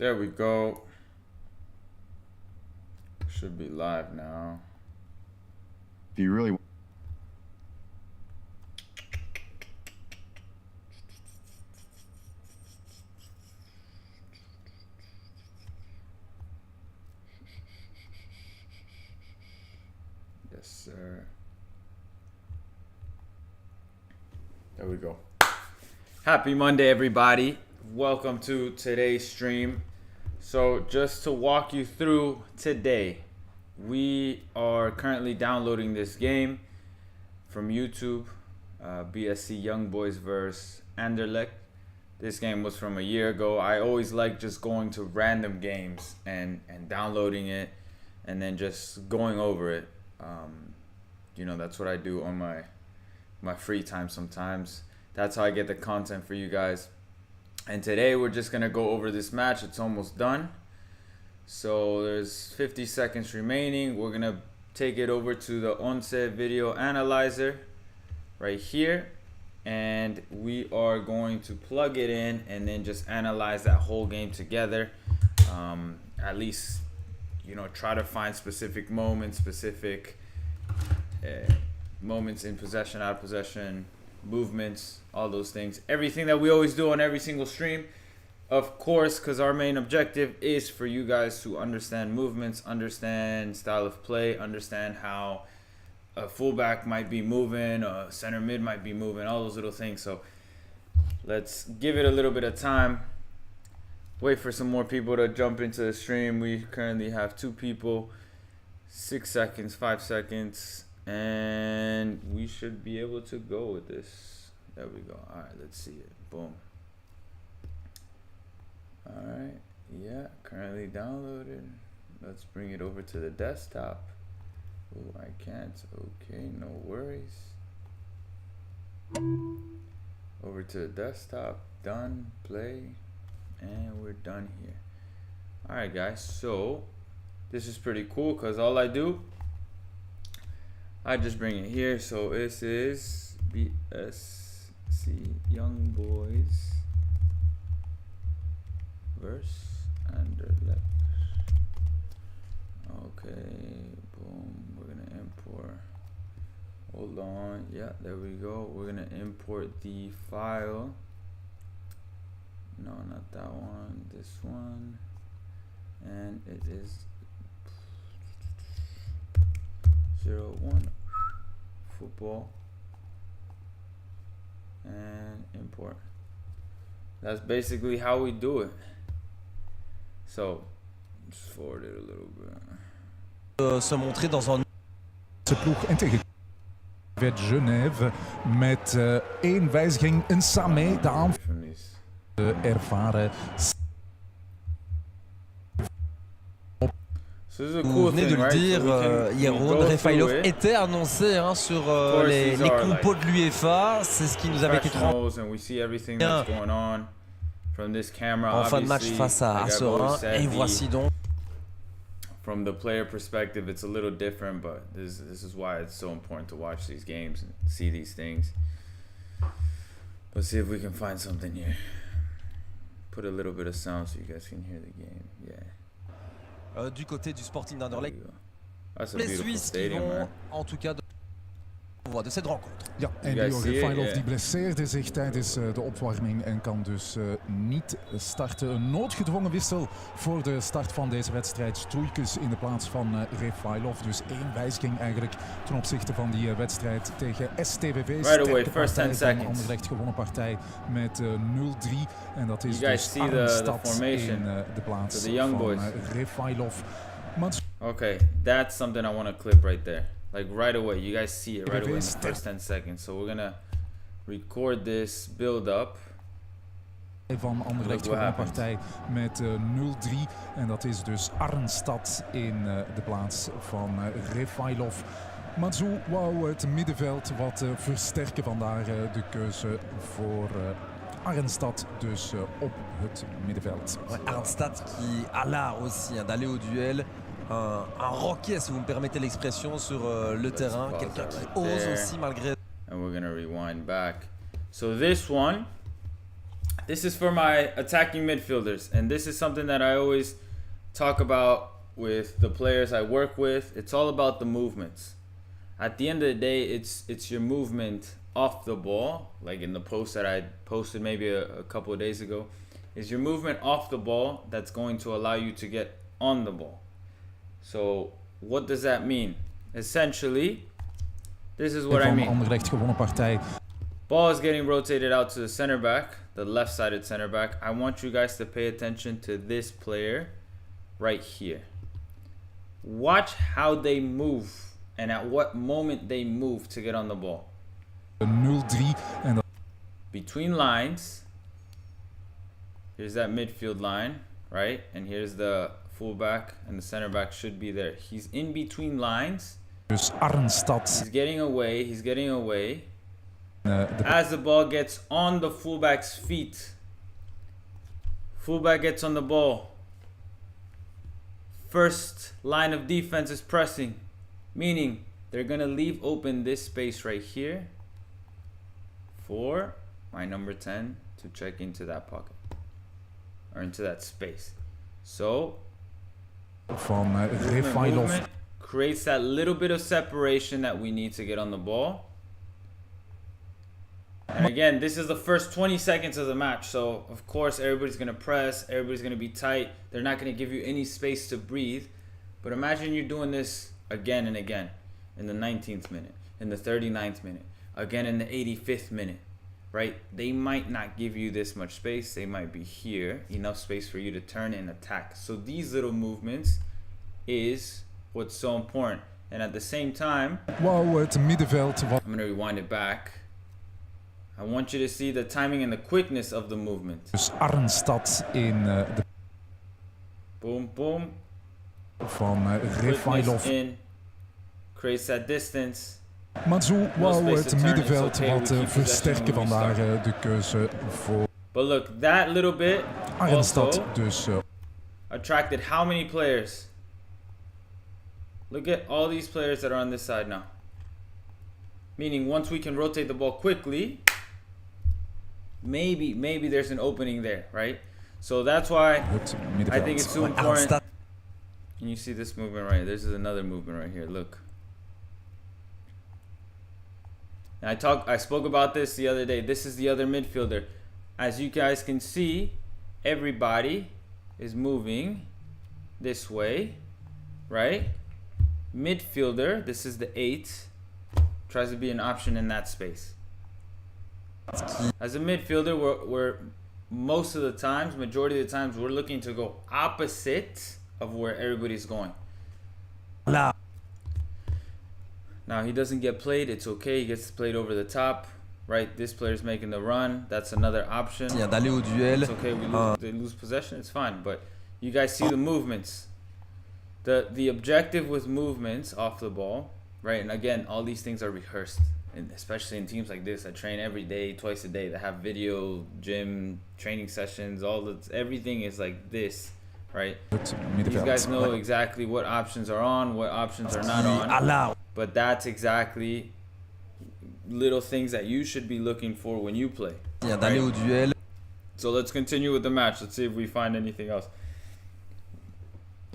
There we go. Should be live now. If you really Yes, sir. There we go. Happy Monday, everybody. Welcome to today's stream. So just to walk you through today, we are currently downloading this game from YouTube, BSC Young Boys vs Anderlecht. This game was from a year ago. I always like just going to random games and downloading it and then just going over it. You know, that's what I do on my free time sometimes. That's how I get the content for you guys. And today we're just going to go over this match. It's almost done. So there's 50 seconds remaining. We're going to take it over to the Once video analyzer right here. And we are going to plug it in and then just analyze that whole game together. At least, you know, try to find specific moments, moments in possession, out of possession, movements, all those things, everything that we always do on every single stream, of course, because our main objective is for you guys to understand movements, understand style of play, understand how a fullback might be moving, a center mid might be moving, all those little things. So let's give it a little bit of time, wait for some more people to jump into the stream. We currently have 2 people, 6 seconds, 5 seconds, and we should be able to go with this. There we go. All right, let's see it. Boom. All right, yeah, currently downloaded. Let's bring it over to the desktop. Oh, I can't. Okay, no worries. Over to the desktop. Done. Play. And we're done here. All right, guys. So this is pretty cool because all I do, I just bring it here. So this is BSC Young Boys versus Anderlecht. Okay, boom. We're gonna import. Hold on. Yeah, there we go. We're gonna import the file. No, not that one. This one. And it is 01 football and import. That's basically how we do it. So just forward it a little bit. Se montrer dans un ploeg en tegen Genève met één wijziging. Een Samé, de aanvaller, ervaren. Vous venez de le dire, Jeroen Refailov était annoncé sur les compos de l'UEFA. C'est ce qui nous avait été transmis en fin de match face à Serein. Et voici donc. From the player perspective, it's a little different, but this is why it's so important to watch these games and see these things. Let's see if we can find something here. Put a little bit of sound so you guys can hear the game. Yeah. Du côté du Sporting d'Anderlecht, les Suisses qui vont en tout cas de cette rencontre. Ja, en Georg Refailov die blesseerde zich tijdens de opwarming en kan dus niet starten. Een noodgedwongen wissel voor de start van deze wedstrijd. Stroeikens in de plaats van Refailov. Dus 1 wijziging eigenlijk ten opzichte van die wedstrijd tegen STVV. Sterke partij van Anderlecht, gewonnen partij met 0-3. En dat is dus Arnstad in de plaats van Refailov. Okay, that's something I want to clip right there. Like right away, you guys see it right away in the first 10 seconds. So we're gonna record this build up. Van Anderlecht gewonnen partij met 0-3 en dat is dus Arnstad in de plaats van Refailov. Matsu wou het middenveld wat versterken, vandaar de keuze voor Arnstad dus op het middenveld. Arnstad qui a l'art aussi d'aller au duel. Un roquet, si vous me permettez l'expression, sur le terrain. Quelqu'un qui ose aussi malgré. And we're gonna rewind back. So this one, I This is for my attacking midfielders, and this is something that I always talk about with the players I work with. It's all about the movements. At the end of the day, it's your movement off the ball, like in the post that I posted maybe a couple of days ago, is your movement off the ball that's going to allow you to get on the ball. So what does that mean? Essentially, this is what I mean. Ball is getting rotated out to the center back, the left-sided center back. I want you guys to pay attention to this player right here. Watch how they move and at what moment they move to get on the ball. 0-3 en between lines. Here's that midfield line, right? And here's the fullback, and the center back should be there. He's in between lines. Dus Arnstad. He's getting away. He's getting away. As the ball gets on the fullback's feet, fullback gets on the ball. First line of defense is pressing, meaning they're gonna leave open this space right here for my number 10 to check into that pocket or into that space. So van Refailov creates that little bit of separation that we need to get on the ball. And again, this is the first 20 seconds of the match, so of course everybody's going to press, everybody's going to be tight. They're not going to give you any space to breathe. But imagine you're doing this again and again in the 19th minute, in the 39th minute, again in the 85th minute, right? They might not give you this much space. They might be here, enough space for you to turn and attack. So these little movements is what's so important. And at the same time, het middenveld. I'm going to rewind it back. I want you to see the timing and the quickness of the movement. Dus Arnstad in de boom, boom. Van Refailov. In, creates that distance. Matsu wou het middenveld wat versterken, vandaar de keuze voor But look, that little bit Arnstad dus attracted how many players? Look at all these players that are on this side now. Meaning once we can rotate the ball quickly, maybe there's an opening there, right? So that's why I think it's so important. And you see this movement right here. This is another movement right here. Look. And I spoke about this the other day. This is the other midfielder. As you guys can see, everybody is moving this way, right? Midfielder, this is the 8, tries to be an option in that space. As a midfielder, we're most of the times, majority of the times, we're looking to go opposite of where everybody's going. Now he doesn't get played, it's okay, he gets played over the top, right? This player's making the run, that's another option. It's okay, they lose possession, it's fine, but you guys see the movements. The objective with movements off the ball, right? And again, all these things are rehearsed, and especially in teams like this that train every day, twice a day, that have video, gym, training sessions, everything is like this, right? These guys know exactly what options are on, what options are not on. But that's exactly little things that you should be looking for when you play. Right? So let's continue with the match. Let's see if we find anything else.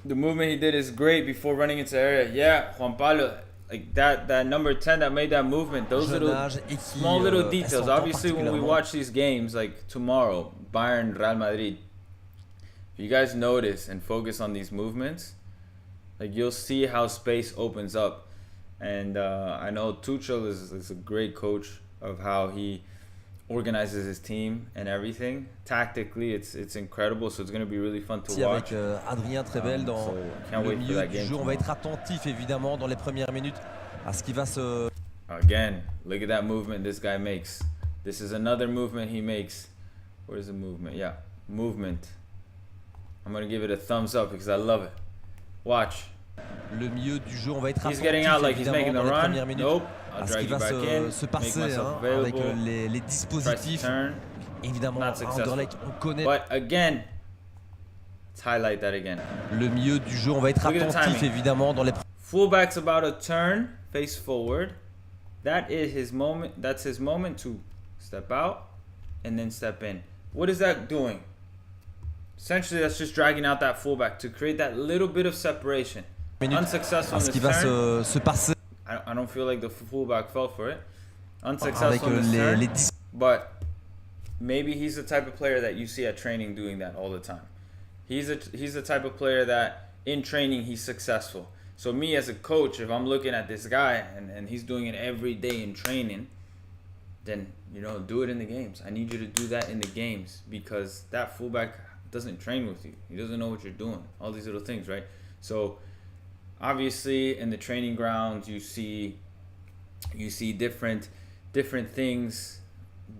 The movement he did is great before running into the area. Yeah, Juan Pablo, like that number 10 that made that movement. Those little small little details. Obviously, when we watch these games, like tomorrow, Bayern, Real Madrid, if you guys notice and focus on these movements, like you'll see how space opens up. And I know Tuchel is a great coach of how he organizes his team and everything. Tactically, it's incredible, so it's going to be really fun to watch. Adrien Trebel dans le milieu du jeu. On va être attentif évidemment dans les premières minutes à ce qui va se... Again, look at that movement this guy makes. This is another movement he makes. Where's the movement? Yeah, movement. I'm going to give it a thumbs up because I love it. Watch. Le milieu du jeu, on va être attentif évidemment dans les premières minutes nope. à ce qui va se passer avec les dispositifs. Évidemment, Anderlecht, on connaît. But again, let's highlight that again. Le milieu du jeu, on va être attentif évidemment dans les... Fullback's about to turn, face forward. That is his moment. That's his moment to step out and then step in. what is that doing? Essentially, that's just dragging out that fullback to create that little bit of separation. Unsuccessful in this turn. I don't feel like the fullback fell for it. Unsuccessful in this turn, but maybe he's the type of player that you see at training doing that all the time. He's the type of player that in training he's successful. So me as a coach, if I'm looking at this guy and he's doing it every day in training, then, you know, do it in the games. I need you to do that in the games because that fullback doesn't train with you. He doesn't know what you're doing. All these little things, right? So obviously in the training grounds you see different things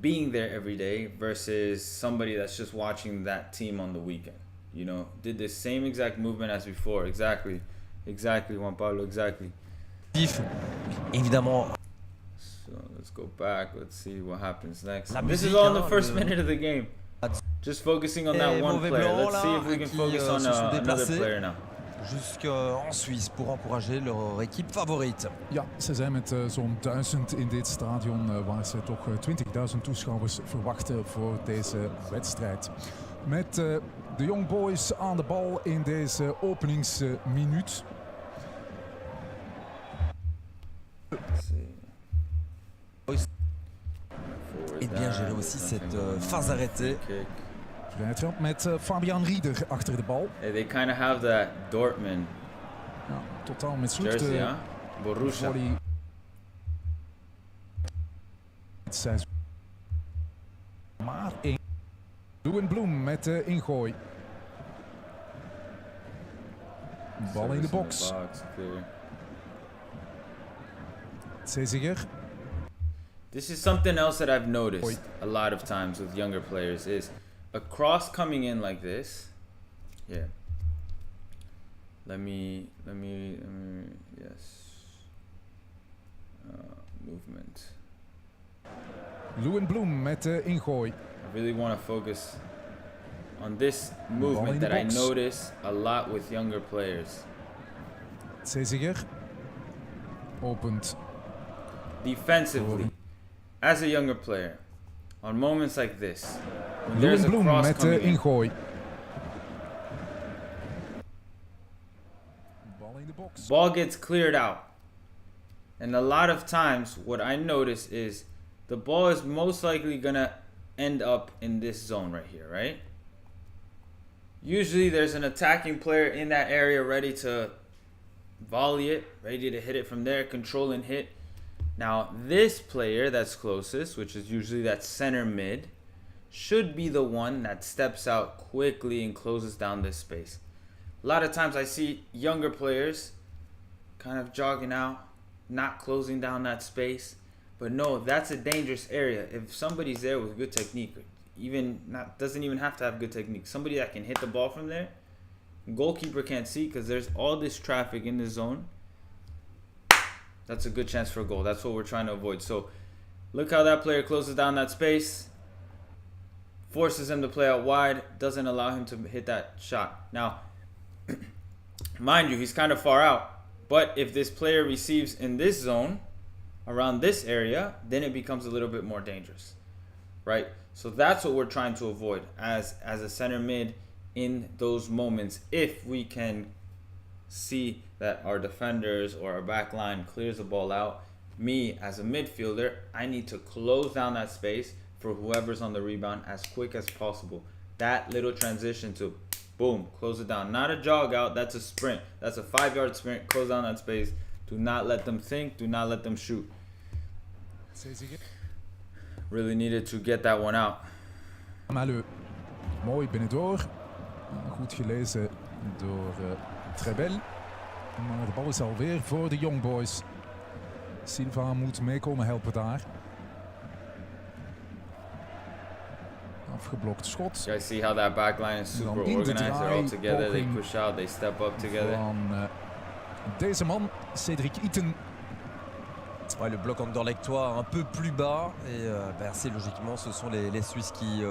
being there every day versus somebody that's just watching that team on the weekend. You know, did the same exact movement as before. Exactly, Juan Pablo, exactly. Évidemment. So let's go back. Let's see what happens next. This is all in the first minute of the game. Just focusing on that one player. Let's see if we can focus on another player now. Jusqu'en Suisse pour encourager leur équipe favorite. Ja, ze zijn met zo'n 1000 in dit stadion waar ze toch 20.000 toeschouwers verwachten voor deze wedstrijd. Met de Young Boys aan de bal in deze openingsminuut. Et bien gérer aussi cette phase arrêtée. Vrijheid met Fabian Rieder achter de bal. Hey, they kind of have that Dortmund. Ja, totaal met jersey, ja? Borussia. Maar één. Lewin Bloem met de ingooi. Bal in de box. Ceziger. This is something else that I've noticed a lot of times with younger players is a cross coming in like this. Yeah. Let me yes. Movement. Lewin Bloem met de ingooi. I really want to focus on this movement that I notice a lot with younger players. Ceziger opent. Defensively, as a younger player, on moments like this, when Lewin Bloem met de ingooi. Ball gets cleared out. And a lot of times what I notice is the ball is most likely gonna end up in this zone right here, right? Usually there's an attacking player in that area ready to volley it, ready to hit it from there, control and hit. Now this player that's closest, which is usually that center mid, should be the one that steps out quickly and closes down this space. A lot of times I see younger players kind of jogging out, not closing down that space. But no, that's a dangerous area. If somebody's there with good technique, doesn't even have to have good technique, somebody that can hit the ball from there, goalkeeper can't see because there's all this traffic in the zone. That's a good chance for a goal. That's what we're trying to avoid. So look how that player closes down that space, forces him to play out wide, doesn't allow him to hit that shot. Now, mind you, he's kind of far out. But if this player receives in this zone, around this area, then it becomes a little bit more dangerous, right? So that's what we're trying to avoid as a center mid in those moments. If we can see that our defenders or our back line clears the ball out, me as a midfielder, I need to close down that space for whoever's on the rebound as quick as possible. That little transition to boom, close it down. Not a jog out, that's a sprint. That's a 5-yard sprint, close down that space. Do not let them think, do not let them shoot. Really needed to get that one out. Maleu. Mooi binnendoor. Goed gelezen door Trebel. Maar de bal is alweer voor de Young Boys. Silva moet meekomen helpen daar. Afgeblokt schot. You guys see how that backline is super organized. They're all together, they push out, they step up together. Van deze man, Cédric Itten. Ouais, le bloc anderlechtois un peu plus bas et assez logiquement ce sont les Suisses qui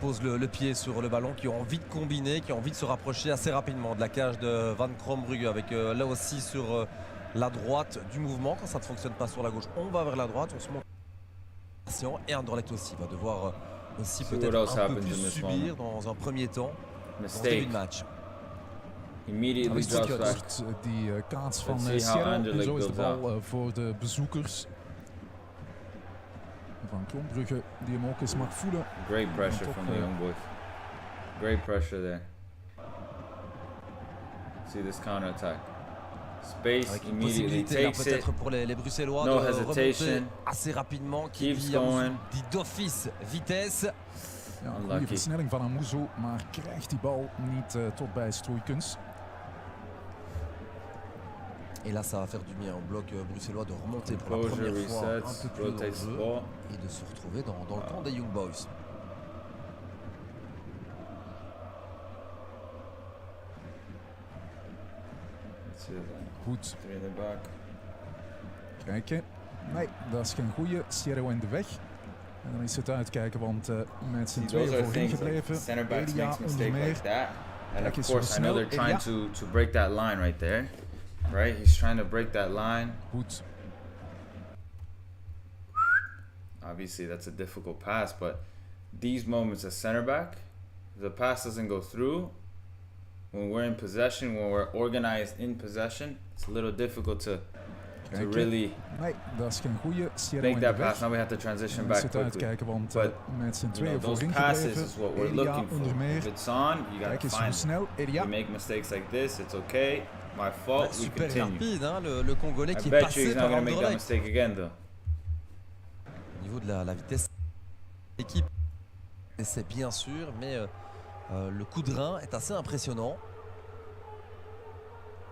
posent le pied sur le ballon, qui ont envie de combiner, qui ont envie de se rapprocher assez rapidement de la cage de Van Krombrugge avec là aussi sur la droite du mouvement. Quand ça ne fonctionne pas sur la gauche, on va vers la droite, on se monte. Et Anderlecht aussi va devoir aussi See what peut-être else un peu happens plus in this subir dans un premier temps, dans ce début Mistake. de match. Immediately Is drops back. wordt die kaats van Let's see how Sierra. En Anderlecht zo is de builds bal voor de bezoekers. Van Krombrugge die hem ook eens mag voelen. Great pressure Top, from the young boys. Great pressure there. See this counter attack. Space Avec une immediately possibilité là takes it. peut-être pour les Bruxellois No de hesitation. remonter assez rapidement. Keeps Qui going. dit d'office vitesse. Ja, een Unlucky. goede versnelling van Amuzo, maar krijgt die bal niet tot bij Stroeikens. Et là, ça va faire du bien au bloc bruxellois de remonter pour la Composure, première fois un resets, peu plus haut dans le rotates the jeu ball. et de se retrouver dans le camp des Young Boys. That's it. Goed, Three in the back. kijken. Nee, dat is geen goeie. Sierra in de weg. En dan is het uitkijken, want met z'n See, tweeën those are voorin things like gebleven. center backs Elia makes onder mistakes meer. like that. And Kijk of eens course, I hoe know they're snel trying to break that line right there. Right? He's trying to break that line. Goed. Obviously, that's a difficult pass, but these moments as center back, if the pass doesn't go through, when we're in possession, when we're organized in possession, it's a little difficult to Kijken. really Nee, dat is geen goeie. Sierra make in de that weg. pass. Now we have to transition En dan is back het quickly. uitkijken, want But, met z'n You tweeën know, those voorin passes gebleven. is what we're Elia looking onder for. meer. If it's on, you gotta Kijk eens hoe find it. snel. Elia. We make mistakes like this, it's okay. My fault, we Super continue. rapide, hein, le Congolais I qui est bet you passé he's not par gonna make that Anderlecht. mistake again, though. Au niveau de la vitesse de l'équipe, c'est bien sûr, mais le coup de rein est assez impressionnant.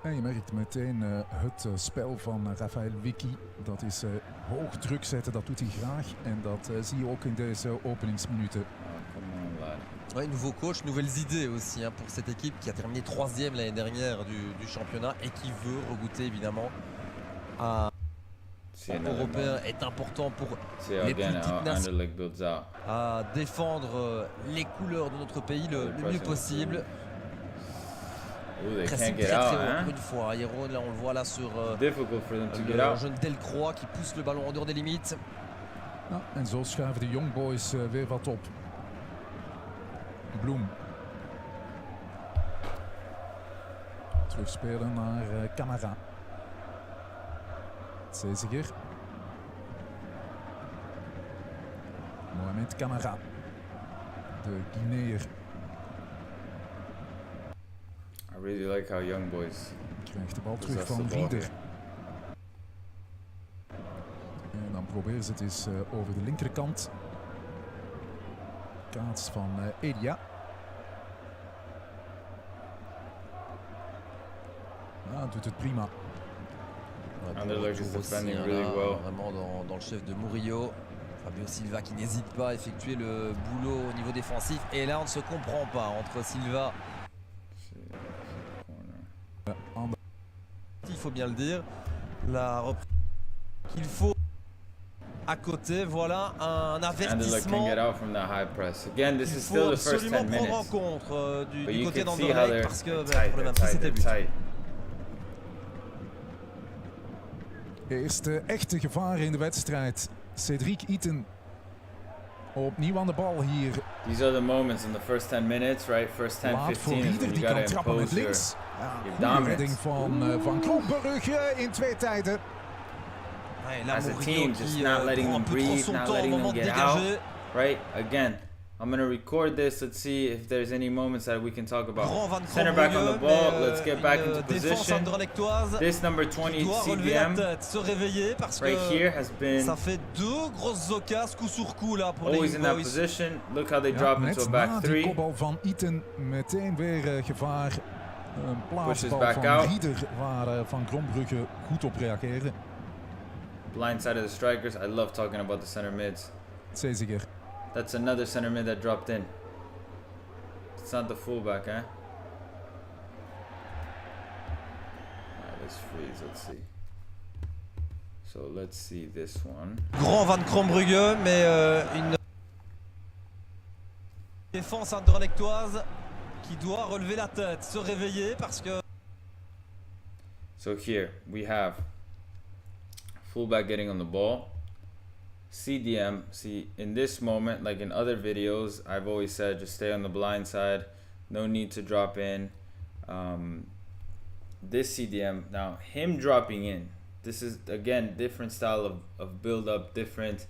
En je merkt meteen het spel van Rafael Wiki. Dat is hoog druk zetten, dat doet hij graag. En dat zie je ook in deze openingsminuten. Oh, come on, lad. Ouais, nouveau coach, nouvelles idées aussi hein, pour cette équipe qui a terminé 3e l'année dernière du championnat et qui veut regoûter évidemment à See another européen moment. est important pour See les again petites how nations. Anderlecht builds out. à défendre les couleurs de notre pays le mieux possible. Ooh, they Pressing can't get très out, très haut hein? encore une fois. Hierro, là on le voit là sur Difficult for them to get le out. jeune Delcroix qui pousse le ballon en dehors des limites. Ja, en zo schuiven de Young Boys weer wat op. Bloem. Terugspelen naar Camara. Ceziger. Mohamed Camara. De Guineer. I really like how young boys. Krijgt de bal Dus terug dat is van de bal Rieder. hier. En dan proberen ze het eens over de linkerkant. Kaats van Elia. Ja, doet het prima. Anderlecht is Retour aussi, defending hein, really là, well. Vraiment dans le chef de Murillo. Fabio Silva qui n'hésite pas à effectuer le boulot au niveau défensif. Et là on ne se comprend pas entre Silva, Corner. il faut bien le dire, la reprise qu'il faut à côté. Voilà un Anderlecht can avertissement get out from that high press. Again, this qu'il is faut still the first absolument 10 prendre en minutes. compte But du you côté can see how d'Anderlecht they're parce que tight, pour le même they're prix tight, c'était they're but. tight. Eerste echte gevaar in de wedstrijd. Cedric Itten opnieuw aan de bal hier. These are the moments in the first 10 minutes, right? First 10, Laat voor 15 is when Rieder, you die kan gotta trappen met impose your... links. Ja, your goede dominance. redding van Krombrugge in twee tijden. Ouais, là, As a Murillo team, qui just not letting prend un them peu trop breathe, son not temps au letting them moment de get out. dégager. Right? Again, I'm gonna record this. Let's see if there's any moments that we can talk about. Grand Van Center back on the ball. mais, Let's get back into défense position. anderlechtoise This number qui 20 doit relever la CDM tête, se réveiller parce right que here has been ça fait deux grosses occasions coup sur coup là pour les always in that Boys. position. Look how they Ja, drop net into a na back die three. kopbal van Itten meteen weer gevaar. Een plaatsbal back van out. Rieder waar Van Krombrugge goed op reageerde. Blind side of the strikers. I love talking about the center mids. Ceziger. That's another center mid that dropped in. It's not the fullback, eh? Alright, let's freeze. Let's see. So let's see this one. Grand Van Krombrugge, mais une défense anderlechtoise qui doit relever la tête, se réveiller parce que So here we have fullback getting on the ball. CDM, see, in this moment, like in other videos, I've always said just stay on the blind side. No need to drop in. This CDM, now him dropping in, this is, again, different style of build-up, different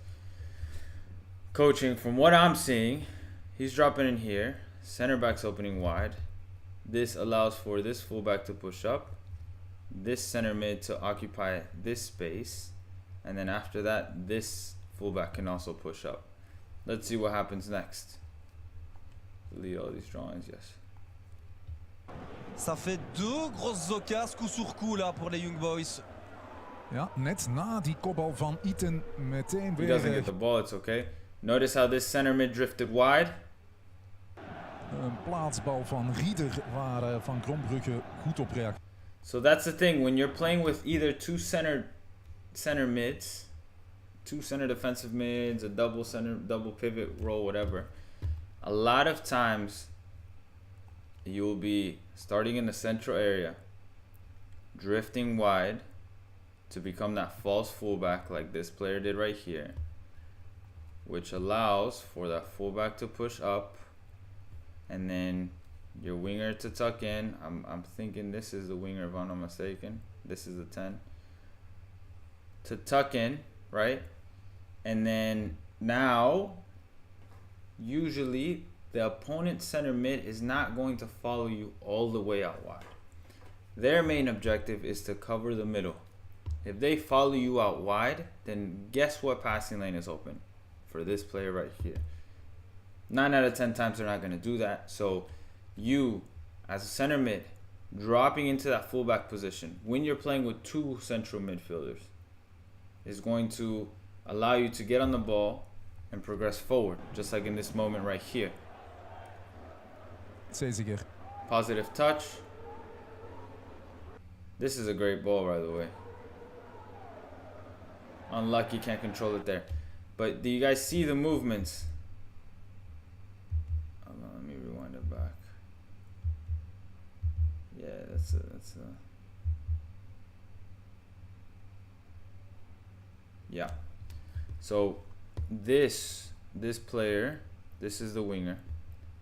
coaching. From what I'm seeing, he's dropping in here. Center back's opening wide. This allows for this fullback to push up. This center mid to occupy this space. And then after that, this fullback can also push up. Let's see what happens next. Delete all these drawings, yes. Ça fait deux grosses occasions coup sur coup là pour les Young Boys. Ja, net na die kopbal van Itten meteen He weer... doesn't get the ball, it's okay. Notice how this center mid drifted wide. Een plaatsbal van Rieder waar Van Krombrugge goed op reageert. So that's the thing, when you're playing with either two center mids, two center defensive mids, a double pivot role, whatever, a lot of times you'll be starting in the central area, drifting wide to become that false fullback like this player did right here, which allows for that fullback to push up and then your winger to tuck in. I'm thinking this is the winger if I'm not mistaken. This is the 10. To tuck in, right? And then now, usually the opponent's center mid is not going to follow you all the way out wide. Their main objective is to cover the middle. If they follow you out wide, then guess what passing lane is open for this player right here. 9 out of 10 times they're not going to do that. So you, as a center mid, dropping into that fullback position when you're playing with two central midfielders is going to allow you to get on the ball and progress forward, just like in this moment right here. Ceziger. Positive touch. This is a great ball, by the way. Unlucky, can't control it there. But do you guys see the movements? Hold on, let me rewind it back. Yeah, that's a yeah. So this player, this is the winger,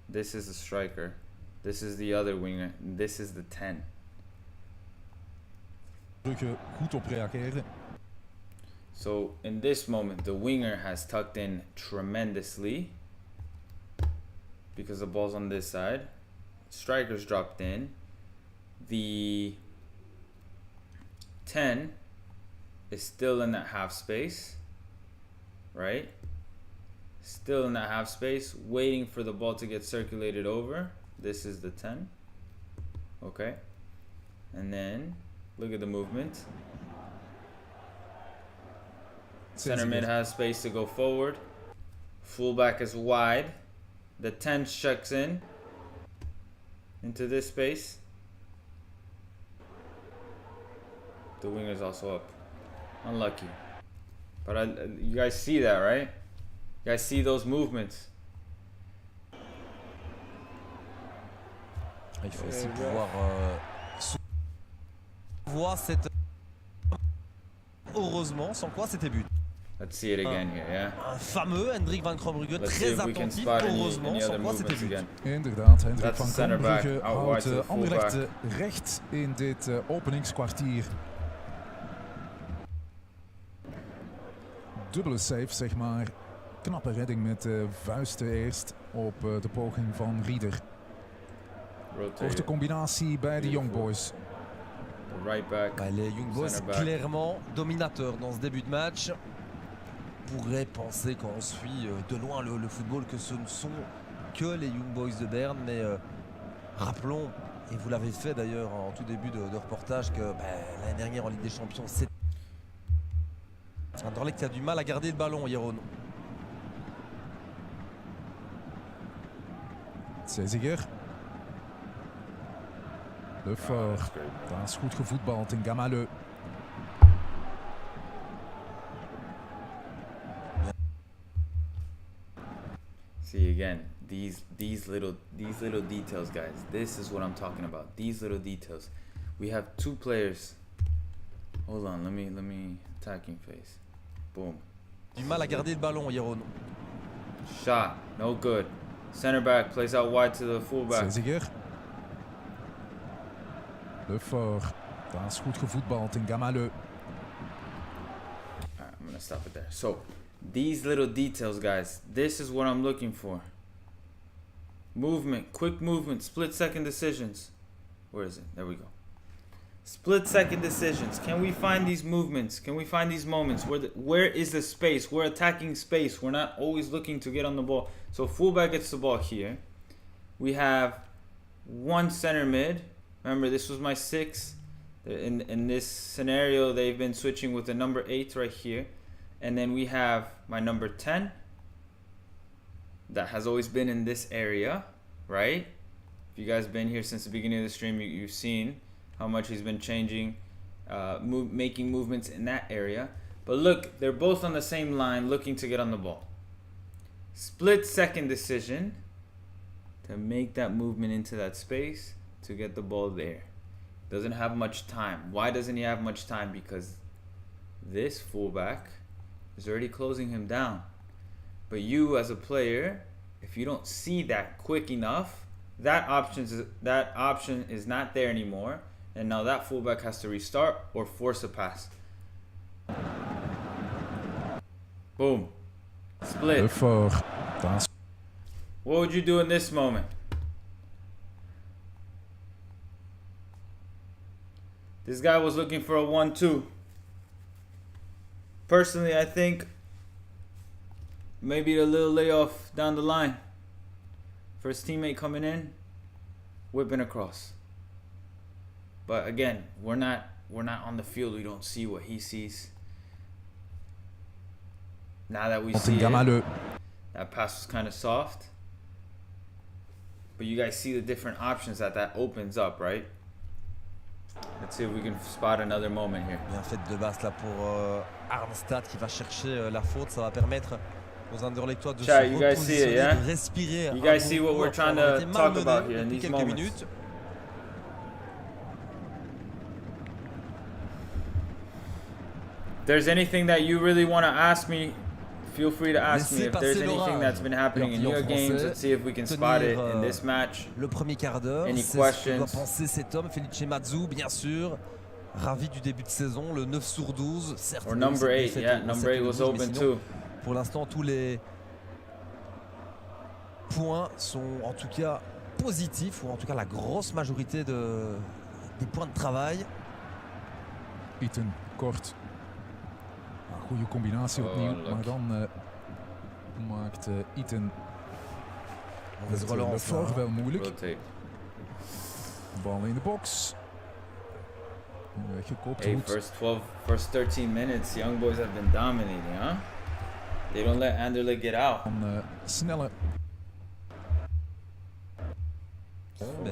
this is the striker, this is the other winger, and this is the 10. Brugge goed op reageren. So in this moment, the winger has tucked in tremendously because the ball's on this side. Striker's dropped in. The 10 is still in that half space, right? Still in that half space, waiting for the ball to get circulated over. This is the 10. Okay. And then look at the movement. Center mid has space to go forward. Fullback is wide. The 10 checks in into this space. The winger's also up. Unlucky. But you guys see that, right? You guys see those movements. Il faut aussi pouvoir voir cette... Heureusement, sans quoi c'était but. Let's see it again here, yeah? Un fameux Hendrik Van Krombrugge, Let's see très if we can attentif, spot heureusement, any sans other quoi c'était movements but. again. Inderdaad, Hendrik That's van the center back, Krombrugge out wide to the houdt Anderlecht fullback. recht in dit openingskwartier. Dubbele save, zeg maar. Knappe redding met vuisten eerst op de poging van Rieder. Korte combinatie bij de Young Boys. The right back. Bah, les Young Boys Center back. clairement dominateurs dans ce début de match. On pourrait penser quand on suit de loin le football que ce ne sont que les Young Boys de Berne, mais rappelons, et vous l'avez fait d'ailleurs en tout début de reportage, que l'année dernière en Ligue des Champions, c'est Anderlecht qui a du mal à garder le ballon, Jeroen. Ceziger. Le Fort. Daar is goed gevoetbald in Gamaleu. See again, these little details, guys. This is what I'm talking about. These little details. We have two players. Hold on, let me attacking phase. Boom. du mal à garder le ballon, Jeroen. Shot, no good. Center back plays out wide to the fullback. Zeziger. Le Fort. Dat is goed gevoetbald in Gamaleu. Alright, I'm gonna stop it there. So, these little details, guys, this is what I'm looking for. Movement, quick movement, split second decisions. Where is it? There we go. Split second decisions. Can we find these movements? Can we find these moments? Where is the space? We're attacking space. We're not always looking to get on the ball. So fullback gets the ball here. We have one center mid. Remember, this was my 6. In this scenario, they've been switching with the number 8 right here. And then we have my number 10. That has always been in this area, right? If you guys been here since the beginning of the stream, you've seen how much he's been changing, making movements in that area. But look, they're both on the same line looking to get on the ball. Split second decision to make that movement into that space to get the ball there. Doesn't have much time. Why doesn't he have much time? Because this fullback is already closing him down. But you as a player, if you don't see that quick enough, that option is not there anymore. And now that fullback has to restart or force a pass. Boom. Split. Le Fort. What would you do in this moment? This guy was looking for a 1-2. Personally, I think maybe a little layoff down the line. First teammate coming in, whipping across. But again, we're not on the field. We don't see what he sees. Now that we see it, that pass was kind of soft. But you guys see the different options that opens up, right? Let's see if we can spot another moment here. Bien fait de basse là pour Arnstad qui va chercher la faute. Ça va permettre aux Anderlechtois de se repositionner, de respirer. You guys see what we're trying to talk about here in these moments. If there's anything that you really want to ask me, feel free to ask me. If there's anything that's been happening in your games, let's see if we can spot it in this match. Le premier quart d'heure. Any questions? C'est ce que doit penser cet homme, Felice Mazzu, bien sûr. Ravi du début de saison, le 9 sur 12. Certes, or number 8, yeah, number 8 was open too. Pour l'instant, tous les points sont en tout cas positifs, ou en tout cas la grosse majorité des points de travail. Iten, kort. Goede combinatie opnieuw, maar dan maakt Iten het Le Fort wel moeilijk. Bal in de box. Weggekopt. Hey, first 13 minutes, Young Boys have been dominating, huh? They don't let Anderlecht get out. Snelle. Mais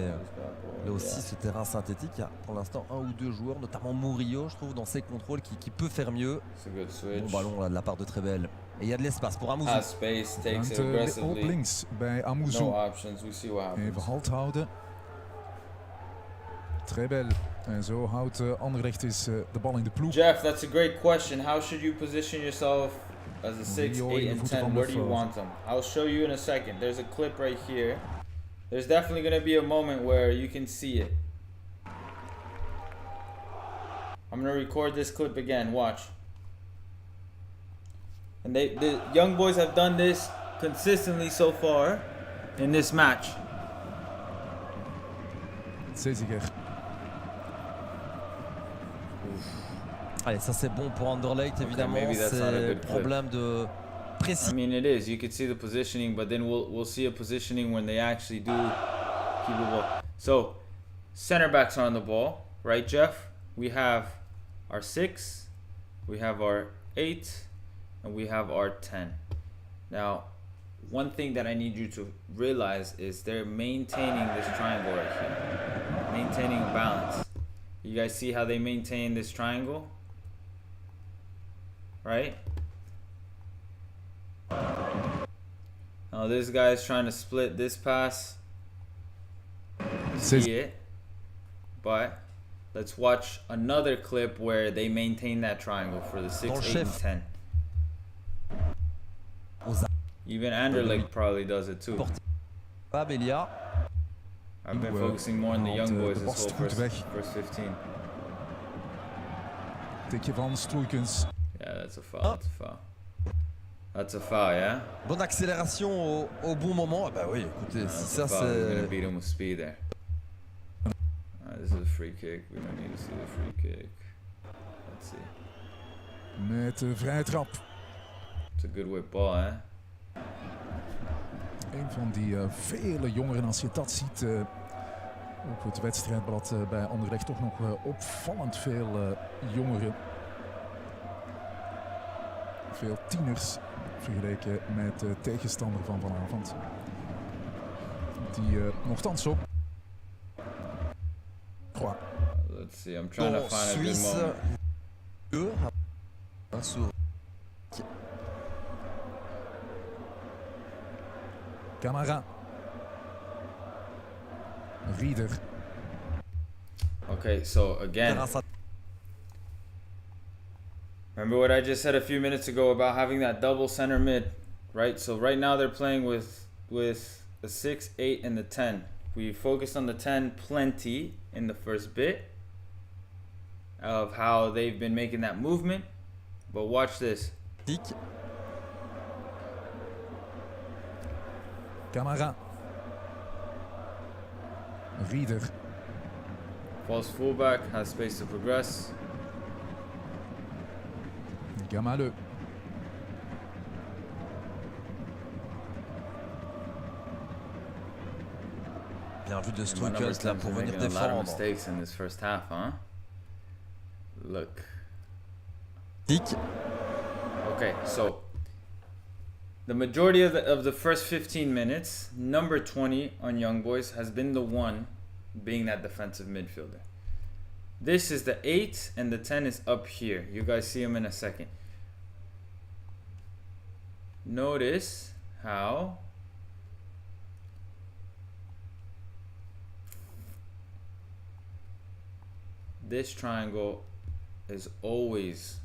là aussi, ce terrain synthétique, il y a pour l'instant un ou deux joueurs, notamment Murillo, je trouve, dans ses contrôles, qui peut faire mieux. Bon ballon là, de la part de Trebel. Et il y a de l'espace pour Amouzou. Space takes it aggressively. Op links bij Amouzou. No options, we see what happens. Even halt houden. Trebel. En zo houdt Anderlecht is de bal in de ploeg. Jeff, that's a great question. How should you position yourself as a 6, 8, and 10? Where do you want them? I'll show you in a second. There's a clip right here. There's definitely going to be a moment where you can see it. I'm going to record this clip again. Watch. And the Young Boys have done this consistently so far in this match. Zeziger. Allez, ça c'est bon pour Anderlecht, évidemment. C'est problème de précision. I mean, it is. You could see the positioning, but then we'll see a positioning when they actually do keep the ball. So, center backs are on the ball, right, Jeff? We have our 6, we have our 8, and we have our 10. Now, one thing that I need you to realize is they're maintaining this triangle right here, maintaining a balance. You guys see how they maintain this triangle, right? Now this guy is trying to split this pass. See it, but let's watch another clip where they maintain that triangle for the 6, 8, and 10. aux Even Anderlecht probably does it too. Belia. I've been focusing more on the young boys this whole first 15. Tikje van Stroeikens. Yeah, that's a foul. That's a foul. That's a foul, yeah? Bonne accélération au bon moment. Bah oui, écoutez, si ça We're gonna c'est... beat him with speed there. This is a free kick. We don't need to see the free kick. Let's see. Met de vrije trap. It's a good whip ball, eh? Een van die vele jongeren, als je dat ziet op het wedstrijdblad bij Anderlecht, toch nog opvallend veel jongeren. Veel tieners vergeleken met de tegenstander van vanavond. Die nogthans op. Let's see, I'm trying to find a good Suisse. moment. Camara. Rieder. Okay, so again, remember what I just said a few minutes ago about having that double center mid, right? So right now they're playing with the 6, 8, and the 10. We focused on the 10 plenty in the first bit of how they've been making that movement, but watch this. Camara. Rieder. False fullback, has space to progress. Gamaleu. Bien vu de And my number Stroeikens là 10's pour been venir making a lot of défendre. mistakes in this first half, huh? Look. Okay, so the majority of the first 15 minutes, number 20 on Young Boys has been the one being that defensive midfielder. This is the 8 and the 10 is up here. You guys see him in a second. Notice how this triangle is always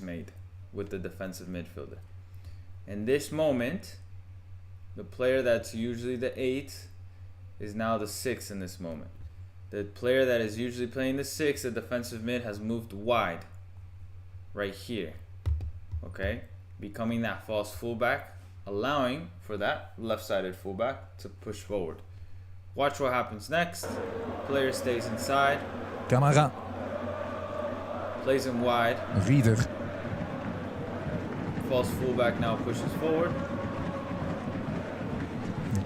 made with the defensive midfielder. In this moment, the player that's usually the 8 is now the 6 in this moment. The player that is usually playing the 6, the defensive mid, has moved wide right here. Okay? Becoming that false fullback, allowing for that left-sided fullback to push forward. Watch what happens next. Player stays inside. Camara. Plays him wide. Rieder. False fullback now pushes forward.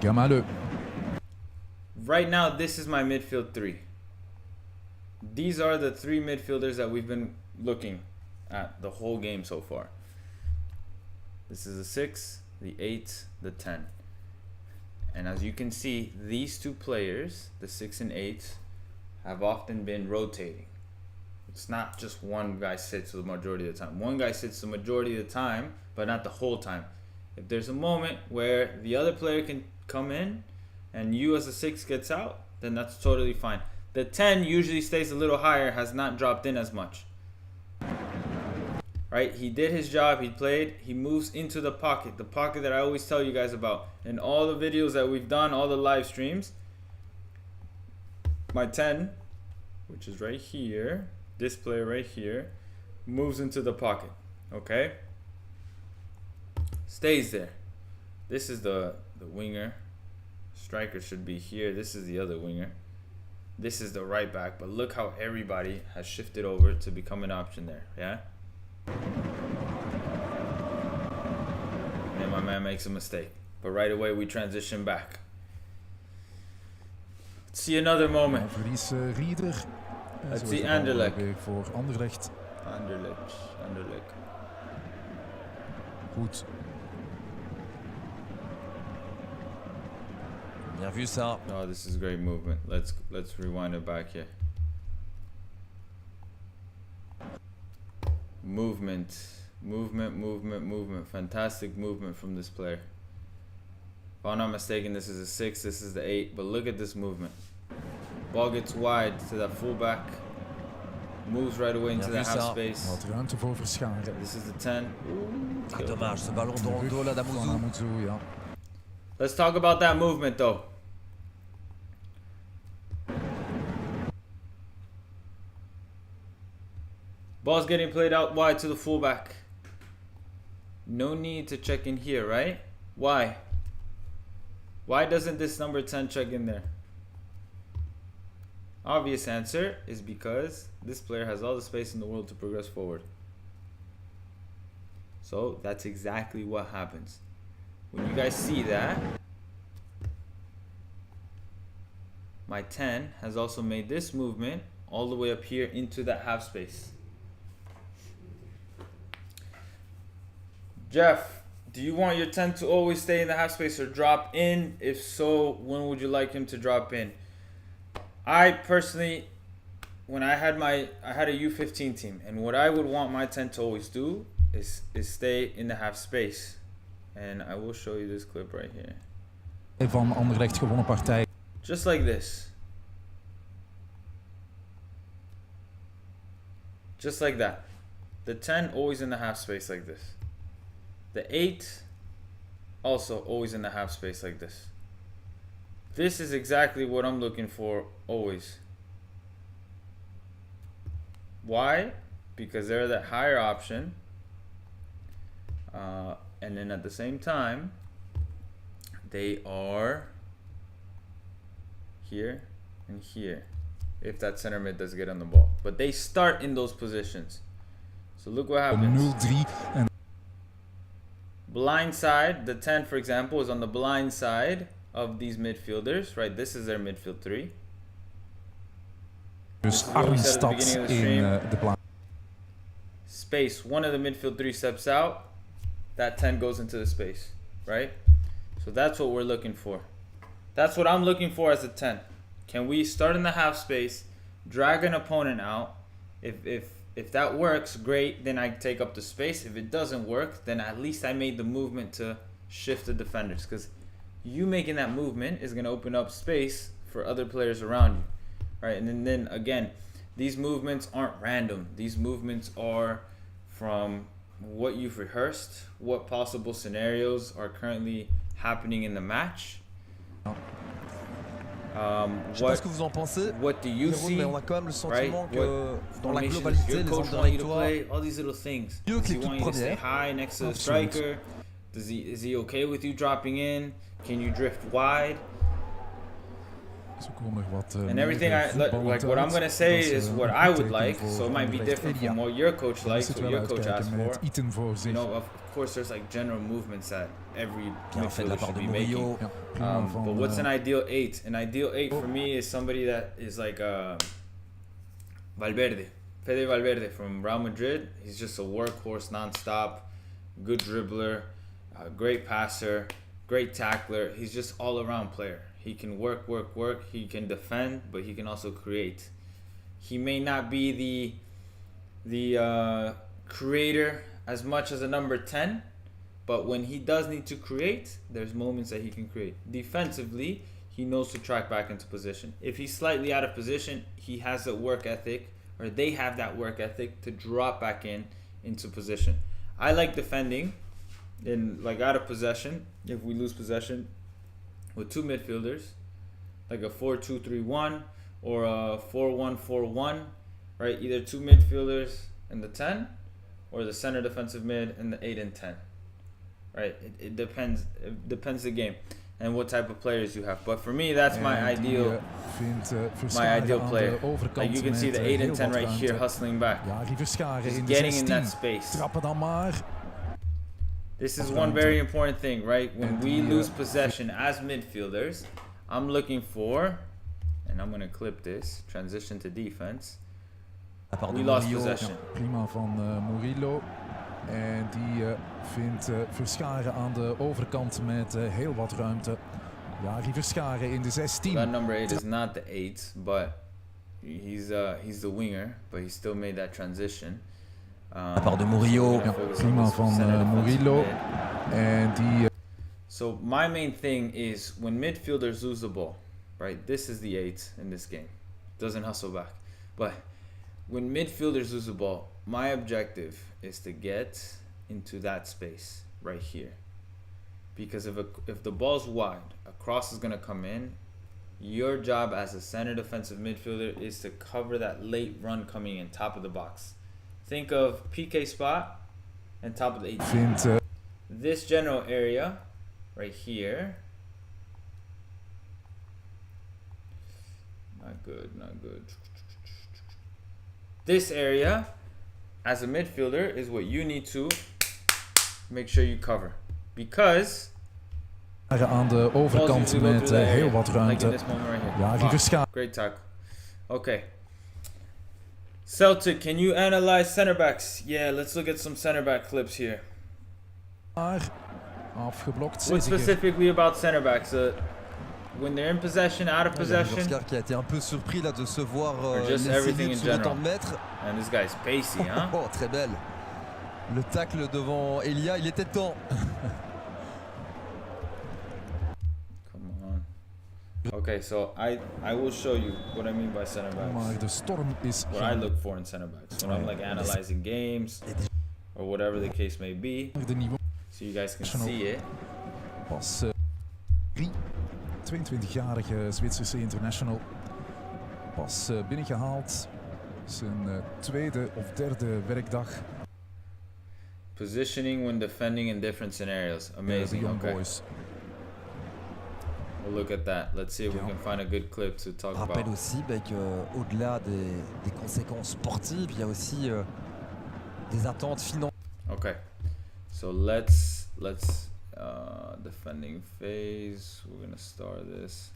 Gamaleu. Right now, this is my midfield 3. These are the 3 midfielders that we've been looking at the whole game so far. This is the 6, the 8, the 10. And as you can see, these 2 players, the 6 and 8, have often been rotating. It's not just one guy sits the majority of the time. One guy sits the majority of the time, but not the whole time. If there's a moment where the other player can come in and you as a 6 gets out, then that's totally fine. The 10 usually stays a little higher, has not dropped in as much. Right? He did his job, he played, he moves into the pocket that I always tell you guys about. In all the videos that we've done, all the live streams, my 10, which is right here, this player right here, moves into the pocket, okay? Stays there. This is the winger. Striker should be here. This is the other winger. This is the right back, but look how everybody has shifted over to become an option there, yeah? And then my man makes a mistake, but right away we transition back. Let's see another moment. Verlies Rieder. Let's see Anderlecht. Weer voor Anderlecht. Anderlecht. Goed. Bien vu ça. Oh, this is great movement. Let's rewind it back here. Movement. Fantastic movement from this player. If I'm not mistaken, this is a 6, this is the 8, but look at this movement. Ball gets wide to that fullback. moves right away into Bien the vu half ça. space. Wat ruimte voor Verscharen. This is the 10. Ah, dommage, ce ballon dans le dos là Van d'Amouzou. Amouzou, ja. Let's talk about that movement though. Ball's getting played out wide to the fullback. No need to check in here, right? Why? Why doesn't this number 10 check in there? Obvious answer is because this player has all the space in the world to progress forward. So that's exactly what happens. When you guys see that, my 10 has also made this movement all the way up here into that half space. Jeff, do you want your 10 to always stay in the half space or drop in? If so, when would you like him to drop in? I personally, when I had a U15 team, and what I would want my 10 to always do is stay in the half space. And I will show you this clip right here. Van Anderlecht gewonnen partij. Just like this. Just like that. The 10 always in the half space like this. The 8 also always in the half space like this. This is exactly what I'm looking for always. Why? Because they're that higher option. And then at the same time, they are here and here. If that center mid does get on the ball. But they start in those positions. So look what happens. 0-3 en Blind side, the 10 for example is on the blind side of these midfielders, right? This is their midfield 3. dus what we said at the Arnstad beginning of the in stream. de plaats. Space, one of the midfield 3 steps out, that 10 goes into the space, right? So that's what we're looking for. That's what I'm looking for as a 10. Can we start in the half space, drag an opponent out? If that works, great, then I take up the space. If it doesn't work, then at least I made the movement to shift the defenders, because you making that movement is going to open up space for other players around you, right? And then again, these movements aren't random. These movements are from what you've rehearsed, what possible scenarios are currently happening in the match. Je sais pas ce que vous en pensez, What do you Jérôme, see? mais on a quand même le sentiment que dans la Formations globalité, your les coach hommes de want you to Victoire, play, all these little things. mieux que Does he l'équipe want you to stay première. high next to the Absoluut. striker? Is he okay with you dropping in? Can you drift wide? Zo komen er wat And everything like what I'm gonna say is what I would like, so it might be different from what your coach likes, what your coach asks for. Iten voor You zich. know, of course, there's like general movements that every Bien fait de la midfielder part should de be making. Murillo. Ja, prima But van, what's an ideal 8? An ideal 8 for me is somebody that is like Valverde. Fede Valverde from Real Madrid. He's just a workhorse non-stop, good dribbler, great passer, great tackler. He's just all-around player. He can work. He can defend, but he can also create. He may not be the creator as much as a number 10, but when he does need to create, there's moments that he can create. Defensively, he knows to track back into position. If he's slightly out of position, he has that work ethic, or they have that work ethic to drop back into position. I like defending in like out of possession. If we lose possession with 2 midfielders, like a 4-2-3-1 or a 4-1-4-1, right? Either 2 midfielders and the 10, or the center defensive mid and the 8 and 10, right? It depends. It depends the game and what type of players you have. But for me, that's my En die, ideal. vindt My Verscharen ideal aan player. de overkant Like you can see met, the 8 heel and 10 wat right here ruimte. hustling back. Ja, die Verscharen Just in de getting in 16. that space. Trappen dan maar. This is one very important thing, right? When And we the, lose possession as midfielders, I'm looking for, and I'm gonna clip this, transition to defense. À part de We lost Murillo. possession. Prima van Murillo. En die vindt Verscharen aan de overkant met heel wat ruimte. Ja, die Verscharen in de 16. That number 8 is not the 8, but he's the winger, but he still made that transition. À part de Murillo. we're gonna Ja, focus on prima this van center defensive Murillo. mid. En die So my main thing is when midfielders lose the ball, right? This is the 8 in this game. Doesn't hustle back. But when midfielders lose the ball, my objective is to get into that space right here. Because if the ball's wide, a cross is going to come in. Your job as a center defensive midfielder is to cover that late run coming in, top of the box. Think of PK spot and top of the 18. This general area right here. Not good, not good. This area, as a midfielder, is what you need to make sure you cover. Because aan de overkant met heel wat ruimte. Ja, River Schaar. Great tackle. Okay. Celtic, can you analyze center backs? Yeah, let's look at some center back clips here. Afgeblokt. What specifically about center backs? When they're in possession, out of possession. Oscar qui a été un peu surpris là de se voir just everything in sur le temps general. de mètre. And this guy's pacey, huh? Oh, très belle. Le tacle devant Elia, il était temps. Come on. Okay, so I will show you what I mean by center backs. Maar de storm is What I look for in center backs when I'm like analyzing games or whatever the case may be, so you guys can see it. Pas 22-jarige Zwitserse international. Pas binnengehaald. Zijn tweede of derde werkdag. Positioning when defending in different scenarios. Amazing. Young Okay. boys. We'll look at that. Let's see if we can find a good clip to talk Rappelle about. aussi qu'au-delà des conséquences sportives, il y a aussi des attentes financières. Okay. So let's defending phase. We're gonna start this.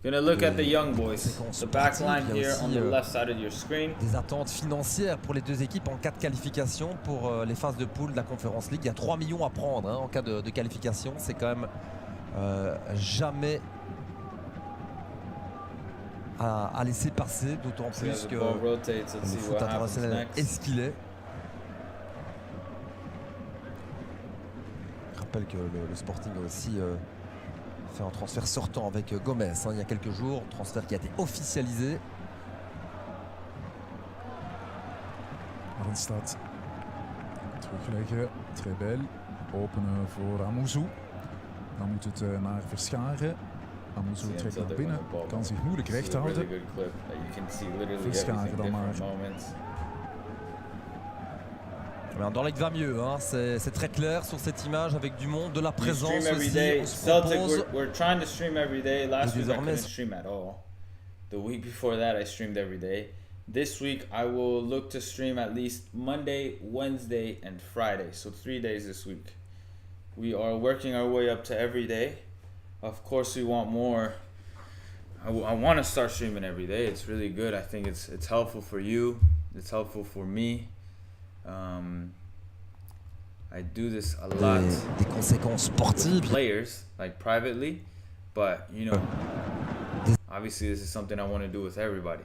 We're gonna look at the young boys. The back line here on the left side of your screen. Des attentes financières pour les deux équipes en cas de qualification pour les phases de poule de la Conference League. Il y a 3 millions à prendre en cas de qualification. C'est quand même jamais à laisser passer, d'autant plus que le foot international est ce qu'il est. Je rappelle que le Sporting a aussi fait un transfert sortant avec Gomez il y a quelques jours, transfert qui a été officialisé. Arnstad. Terugleggen. Trebel. Openen voor Amuzu. Dan moet het naar Verscharen. Amuzu trekt naar binnen. Kan zich moeilijk recht houden. Verscharen dan maar. Anderlecht va mieux, hein. C'est très clair sur cette image avec du monde, de la présence aussi. Celtic, we're trying to stream every day. Last week I couldn't stream at all. The week before that I streamed every day. This week I will look to stream at least Monday, Wednesday, and Friday. So 3 days this week. We are working our way up to every day. Of course we want more. I want to start streaming every day. It's really good. I think it's helpful for you. It's helpful for me. I do this a lot. Des conséquences sportives. Players, like privately, but you know, obviously this is something I want to do with everybody.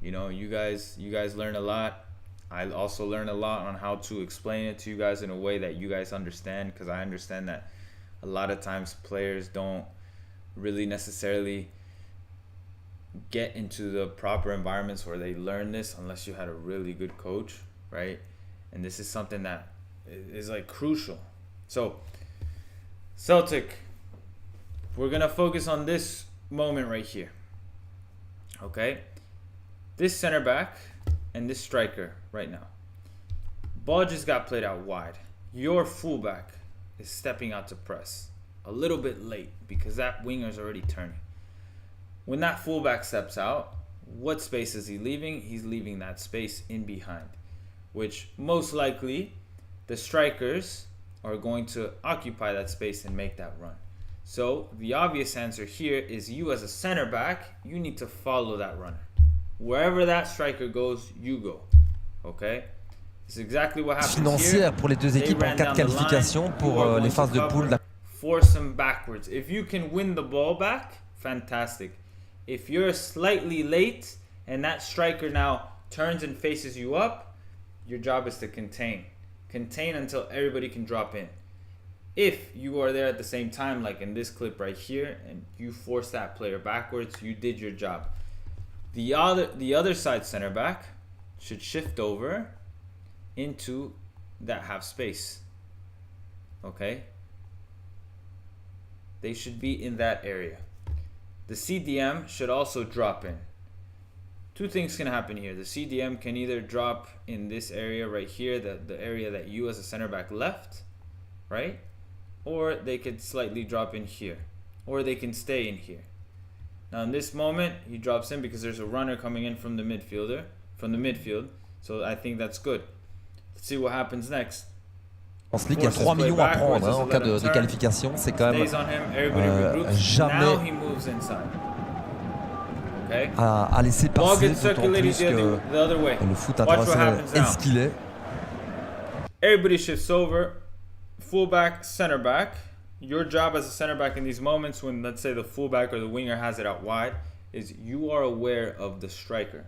You know, you guys learn a lot. I also learn a lot on how to explain it to you guys in a way that you guys understand, because I understand that a lot of times players don't really necessarily get into the proper environments where they learn this unless you had a really good coach, right? And this is something that is like crucial. So Celtic, we're gonna focus on this moment right here. Okay, this center back and this striker right now. Ball just got played out wide. Your fullback is stepping out to press a little bit late because that winger's already turning. When that fullback steps out, what space is he leaving? He's leaving that space in behind, which most likely the strikers are going to occupy that space and make that run. So the obvious answer here is you as a center back, you need to follow that runner. Wherever that striker goes, you go. Okay? It's exactly what happens financière here. Pour les deux équipes en cas de qualification pour les phases de poule. Force him backwards. If you can win the ball back, fantastic. If you're slightly late and that striker now turns and faces you up, your job is to contain. Contain until everybody can drop in. If you are there at the same time, like in this clip right here, and you force that player backwards, you did your job. The other side center back, should shift over into that half space. Okay? They should be in that area. The CDM should also drop in. Two things can happen here. The CDM can either drop in this area right here, the area that you as a center back left, right? Or they could slightly drop in here. Or they can stay in here. Now in this moment, he drops in because there's a runner coming in from the midfield. So I think that's good. Let's see what happens next. En ce league, il y a 3 millions à prendre en cas de qualification. C'est quand même jamais à laisser passer, d'autant plus que le foot international est ce qu'il est. Everybody shifts over. Fullback, center back. Your job as a center back in these moments when, let's say, the fullback or the winger has it out wide, is you are aware of the striker.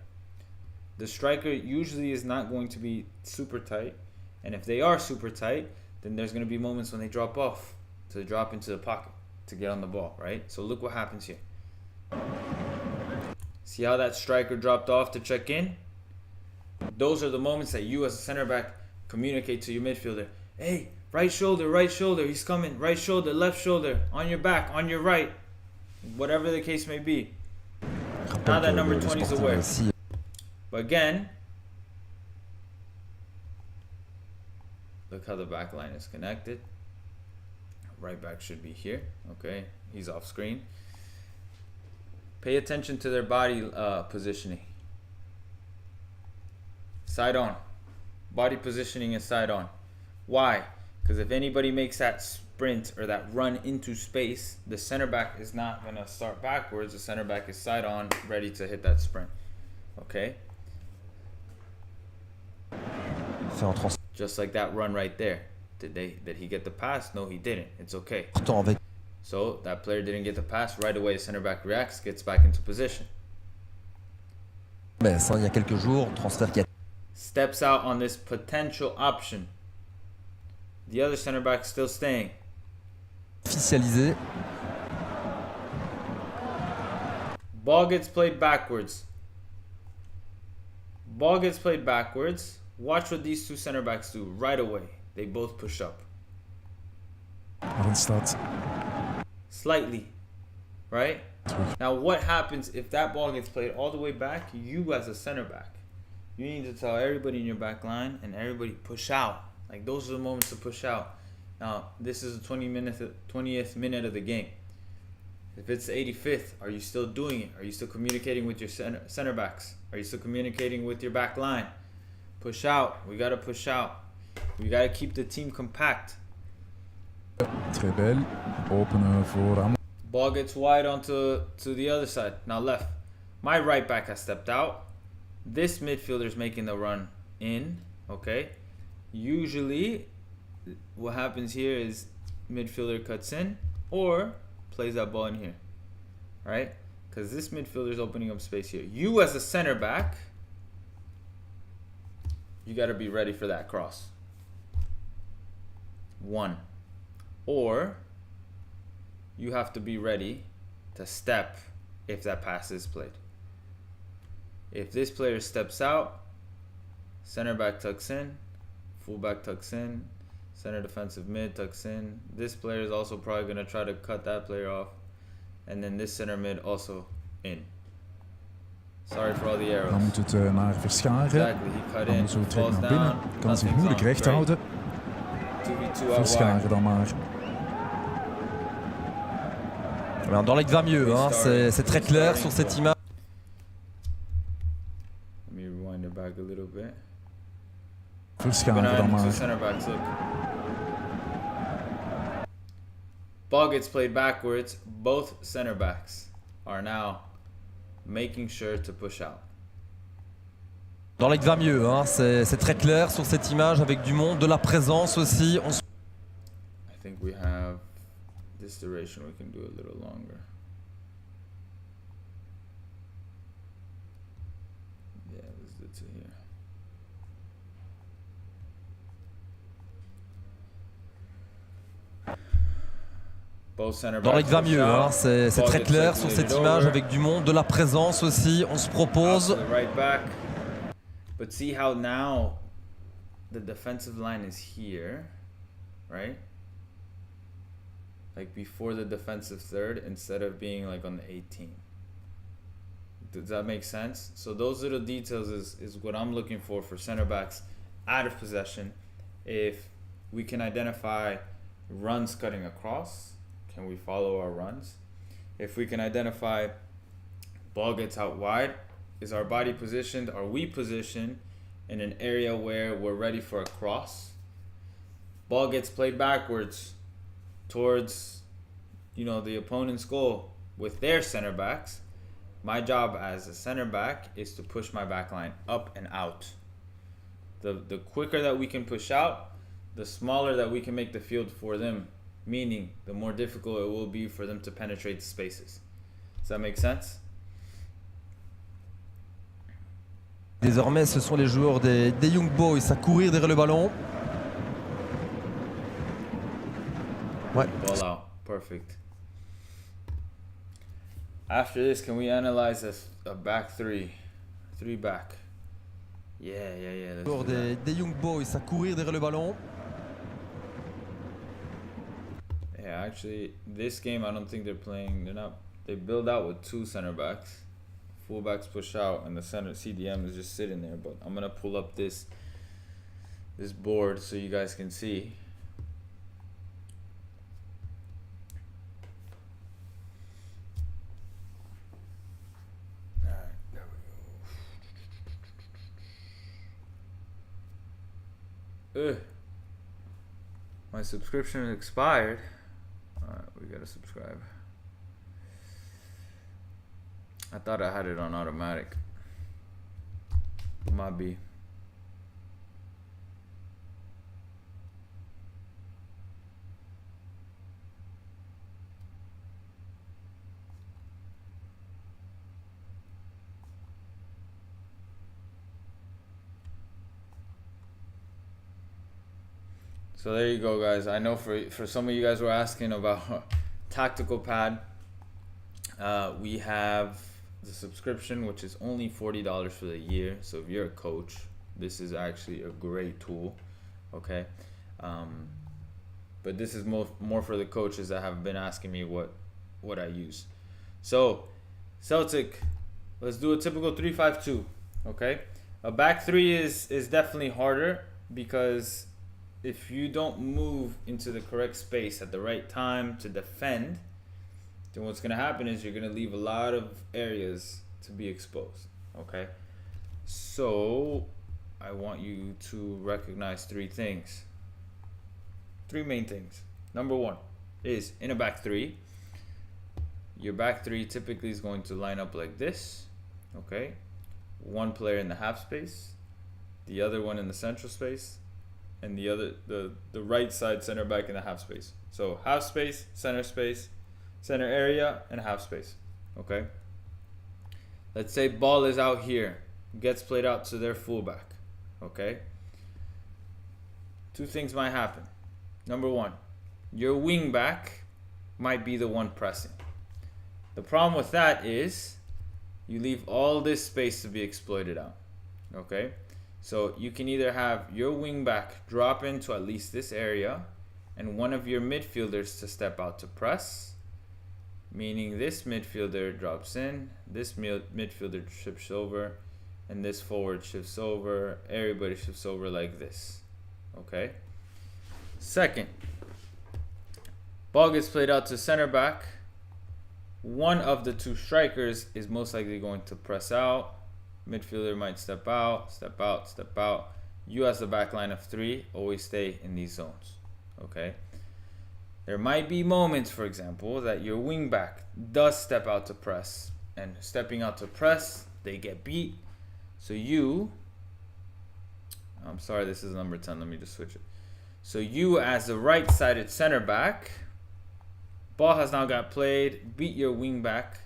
The striker usually is not going to be super tight. And if they are super tight, then there's going to be moments when they drop off to drop into the pocket to get on the ball, right? So look what happens here. See how that striker dropped off to check in? Those are the moments that you as a center back communicate to your midfielder. Hey, right shoulder, he's coming. Right shoulder, left shoulder, on your back, on your right. Whatever the case may be. Now that number 20 is aware. But again, look how the back line is connected. Right back should be here. Okay, he's off screen. Pay attention to their body positioning. Side on. Body positioning is side on. Why? Because if anybody makes that sprint or that run into space, the center back is not going to start backwards. The center back is side on, ready to hit that sprint. Okay? Just like that run right there. Did he get the pass? No, he didn't. It's okay. So that player didn't get the pass. Right away, the center back reacts, gets back into position. Il y a quelques jours, transfert qui a... Steps out on this potential option. The other center back still staying. Officialisé. Ball gets played backwards. Ball gets played backwards. Watch what these two center backs do right away. They both push up. Arnstad. Slightly. Right? Now what happens if that ball gets played all the way back? You as a center back, you need to tell everybody in your back line and everybody push out. Like those are the moments to push out. Now this is the 20th minute of the game. If it's the 85th, are you still doing it? Are you still communicating with your center backs? Are you still communicating with your back line? Push out. We gotta push out. We gotta keep the team compact. Très belle. Openen voor Ball gets wide onto the other side. Now left. My right back has stepped out. This midfielder's making the run in. Okay. Usually, what happens here is midfielder cuts in or plays that ball in here. Right? Because this midfielder's opening up space here. You as a center back, you got to be ready for that cross. One. Or you have to be ready to step if that pass is played. If this player steps out, center back tucks in, fullback tucks in, center defensive mid tucks in. This player is also probably going to try to cut that player off. And then this center mid also in. Sorry for all the arrows. Dan moet het naar Verscharen. Exactly, he cut Dan in, moet zo terug falls naar binnen. down, Kan zich nothing's moeilijk on, recht right? houden. 2v2 out Verscharen wide. dan maar. Anderlecht va mieux, hein. C'est très clair sur cette image. Let me rewind it back a little bit. Verscharen dan Two maar. center backs, look. Ball gets played backwards. Both center backs are now making sure to push out. Anderlecht va mieux, hein. C'est très clair sur cette image avec du monde, de la présence aussi. I think we have this duration. We can do a little longer. Yeah, let's do it to here. Both center backs Anderlecht va push mieux, out. hein. C'est Ball très gets clair sur circulated cette image over. avec du monde, de la présence aussi. On se Out propose. to the right back. But see how now the defensive line is here, right? Like before the defensive third instead of being like on the 18. Does that make sense? So those little details is what I'm looking for center backs out of possession. If we can identify runs cutting across, can we follow our runs? If we can identify ball gets out wide, is our body positioned? Are we positioned in an area where we're ready for a cross? Ball gets played backwards towards, the opponent's goal with their center backs. My job as a center back is to push my back line up and out. The quicker that we can push out, the smaller that we can make the field for them, meaning the more difficult it will be for them to penetrate the spaces. Does that make sense? Désormais, ce sont les joueurs des Young Boys à courir derrière le ballon. Ouais. Ball out. Perfect. After this, can we analyze a back three? Three back. Yeah. Les joueurs des Young Boys à courir derrière le ballon. Yeah, actually, this game I don't think they're playing. They build out with two center backs. Fullbacks push out, and the center CDM is just sitting there. But I'm gonna pull up this board so you guys can see. All right, there we go. My subscription expired. All right, we gotta subscribe. I thought I had it on automatic. Might be. So there you go, guys. I know for some of you guys were asking about Tactical Pad. We have the subscription, which is only $40 for the year. So if you're a coach, this is actually a great tool. Okay, but this is more for the coaches that have been asking me what I use. So Celtic, let's do a typical 3-5-2. Okay, a back three is definitely harder because if you don't move into the correct space at the right time to defend, then what's going to happen is you're going to leave a lot of areas to be exposed. Okay, so I want you to recognize three main things. Number one is in a back three, your back three typically is going to line up like this. Okay, one player in the half space, the other one in the central space, and the right side center back in the half space. So half space, center area, and half space. Okay, let's say ball is out here, gets played out to their fullback. Okay, two things might happen. Number one, your wing back might be the one pressing. The problem with that is you leave all this space to be exploited out. Okay, so you can either have your wing back drop into at least this area and one of your midfielders to step out to press, meaning this midfielder drops in, this midfielder shifts over, and this forward shifts over, everybody shifts over like this. Okay, second, ball gets played out to center back. One of the two strikers is most likely going to press out. Midfielder might step out. You as the back line of three always stay in these zones. Okay, there might be moments, for example, that your wing back does step out to press, and stepping out to press, they get beat. So I'm sorry, this is number 10. Let me just switch it. So you as the right-sided center back, ball has now got played, beat your wing back,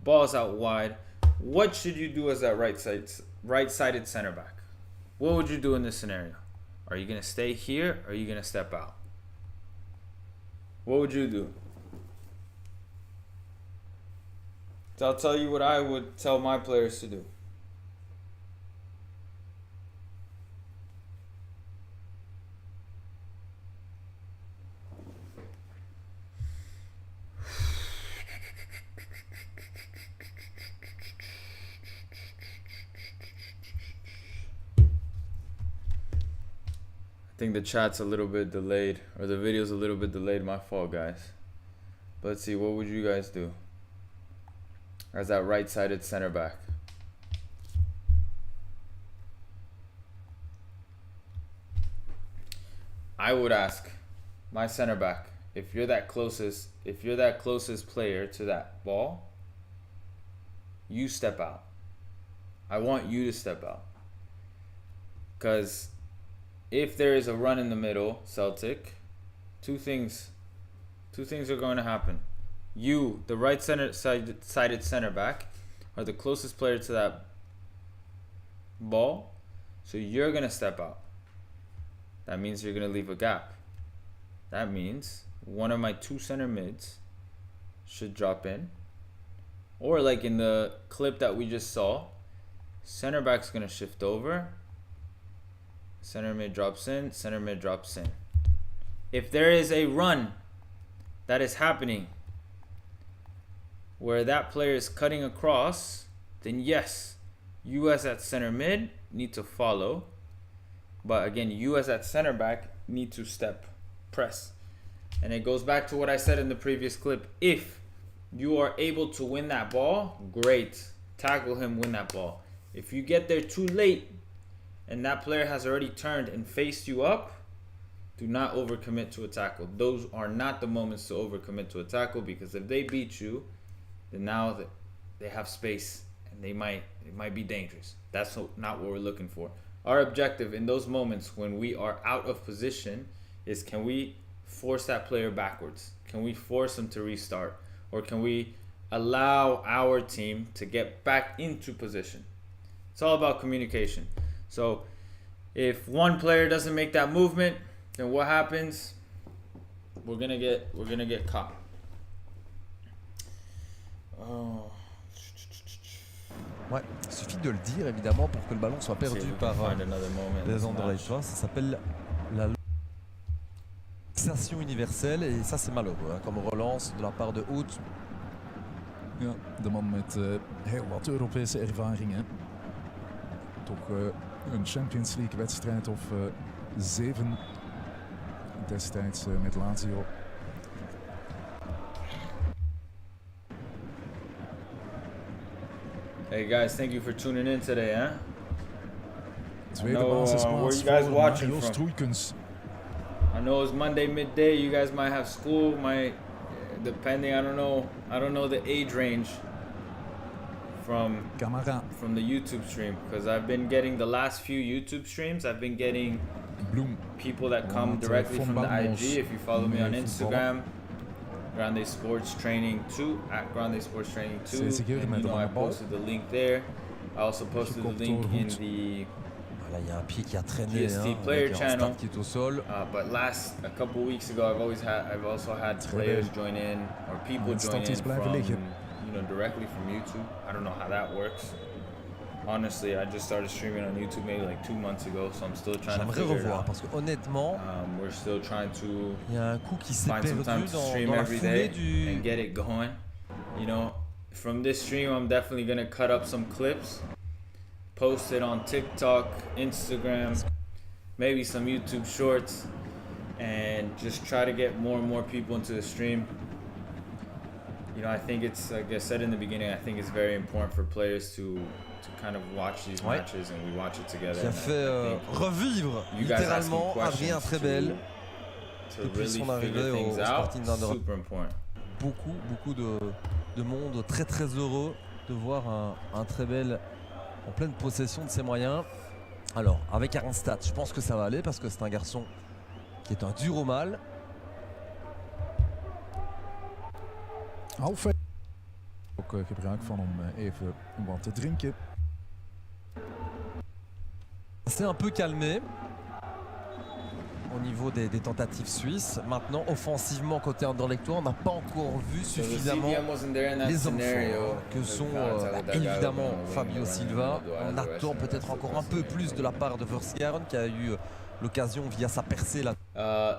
ball's out wide. What should you do as that right-sided center back? What would you do in this scenario? Are you going to stay here or are you going to step out? What would you do? So I'll tell you what I would tell my players to do. think the chat's a little bit delayed, or the video's a little bit delayed. My fault, guys. But let's see, what would you guys do as that right-sided center back? I would ask my center back, if you're that closest player to that ball, you step out. I want you to step out. Because if there is a run in the middle, Celtic, two things are going to happen. You, the right-sided center back, are the closest player to that ball, so you're going to step out. That means you're going to leave a gap. That means one of my two center mids should drop in. Or like in the clip that we just saw, center back's going to shift over. Center mid drops in. Center mid drops in. If there is a run that is happening where that player is cutting across, then yes, you as that center mid need to follow. But again, you as that center back need to press. And it goes back to what I said in the previous clip. If you are able to win that ball, great. Tackle him, win that ball. If you get there too late and that player has already turned and faced you up, do not overcommit to a tackle. Those are not the moments to overcommit to a tackle, because if they beat you, then now they have space and it might be dangerous. That's not what we're looking for. Our objective in those moments when we are out of position is, can we force that player backwards? Can we force him to restart? Or can we allow our team to get back into position? It's all about communication. So if one player doesn't make that movement, then what happens? We're gonna get caught. Oh. Ouais, il suffit de le dire évidemment pour que le ballon soit perdu par les Anderlechtois. Ça s'appelle la fixation universelle et ça c'est malheureux, hein, comme relance de la part de Hout. Ja, de man met heel wat Europese ervaringen. Toch een Champions League wedstrijd of 7 destijds met Lazio. Hey guys, thank you for tuning in today, huh? Tweede basisplaats voor Mario Stroeikens. I know it's Monday midday. You guys might have school. Depending, I don't know the age range from the YouTube stream, because I've been getting the last few YouTube streams. I've been getting people that come directly from the IG. If you follow me on Instagram, Grande Sports Training 2 at Grande Sports Training 2. And, I posted the link there. I also posted the link in the Là, il y a un pied qui a traîné, GST Player Channel. Qui est au sol. But a couple weeks ago, I've also had players join in, or people join in from, directly from YouTube. I don't know how that works. Honestly, I just started streaming on YouTube maybe like 2 months ago, so I'm still trying to figure it out. Parce que honnêtement, we're still trying to il y a un coup qui s'est find some time to stream every day and get it going. From this stream, I'm definitely gonna cut up some clips, post it on TikTok, Instagram, maybe some YouTube shorts, and just try to get more and more people into the stream. I think it's, like I said in the beginning, I think it's very important for players to kind of watch these matches, and we watch it together. Qui a fait revivre littéralement Adrien Trebel depuis son arrivée au Sporting d'Andorre. Beaucoup de monde très très heureux de voir un Trebel en pleine possession de ses moyens. Alors avec Arnstadt, je pense que ça va aller parce que c'est un garçon qui est un dur au mal. Halfweg. Ook gebruik van om even wat te drinken. C'est un peu calmé au niveau des tentatives suisses. Maintenant, offensivement, côté Anderlechtois, on n'a pas encore vu suffisamment les hommes forts que sont évidemment Fabio Silva. On attend peut-être encore un peu plus de la part de Verscharen qui a eu l'occasion via sa percée là.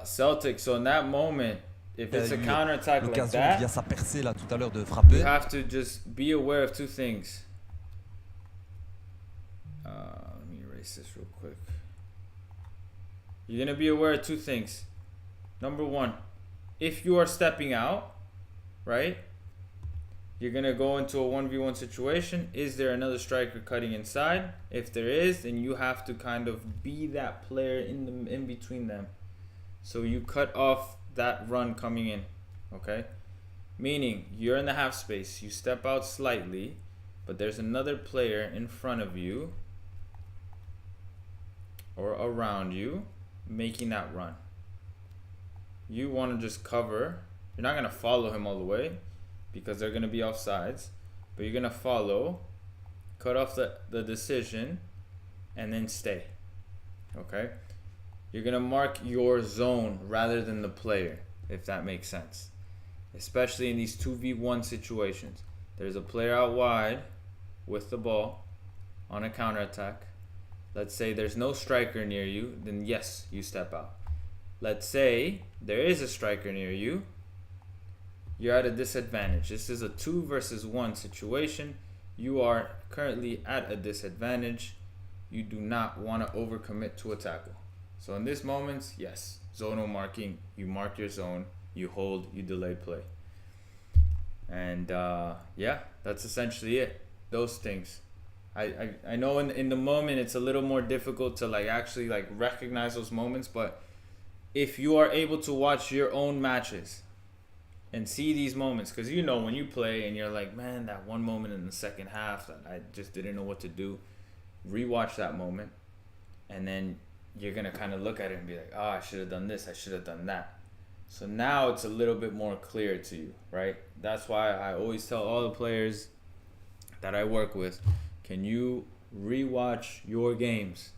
Celtic, so in that moment, if it's a counter-attack like l'occasion that, via sa percée là tout à l'heure de frapper. You have to just be aware of two things. Let me erase this real quick. you're going to be aware of two things. Number one, if you are stepping out, right, you're going to go into a 1v1 situation. Is there another striker cutting inside? If there is, then you have to kind of be that player in between them. So you cut off that run coming in, okay? Meaning, you're in the half space. You step out slightly, but there's another player in front of you or around you making that run. You want to just cover. You're not going to follow him all the way because they're going to be offsides, but you're going to follow, cut off the decision, and then stay. Okay? You're going to mark your zone rather than the player, if that makes sense. Especially in these 2v1 situations. There's a player out wide with the ball on a counterattack. Let's say there's no striker near you, then yes, you step out. Let's say there is a striker near you, you're at a disadvantage. This is a 2 versus 1 situation. You are currently at a disadvantage. You do not want to overcommit to a tackle. So in this moment, yes, zonal marking. You mark your zone, you hold, you delay play. And yeah, that's essentially it. Those things. I know in the moment it's a little more difficult to actually recognize those moments, but if you are able to watch your own matches and see these moments, because you know when you play and you're like, man, that one moment in the second half that I just didn't know what to do, rewatch that moment, and then you're gonna kind of look at it and be like, oh, I should have done this, I should have done that. So now it's a little bit more clear to you, right? That's why I always tell all the players that I work with, can you rewatch your games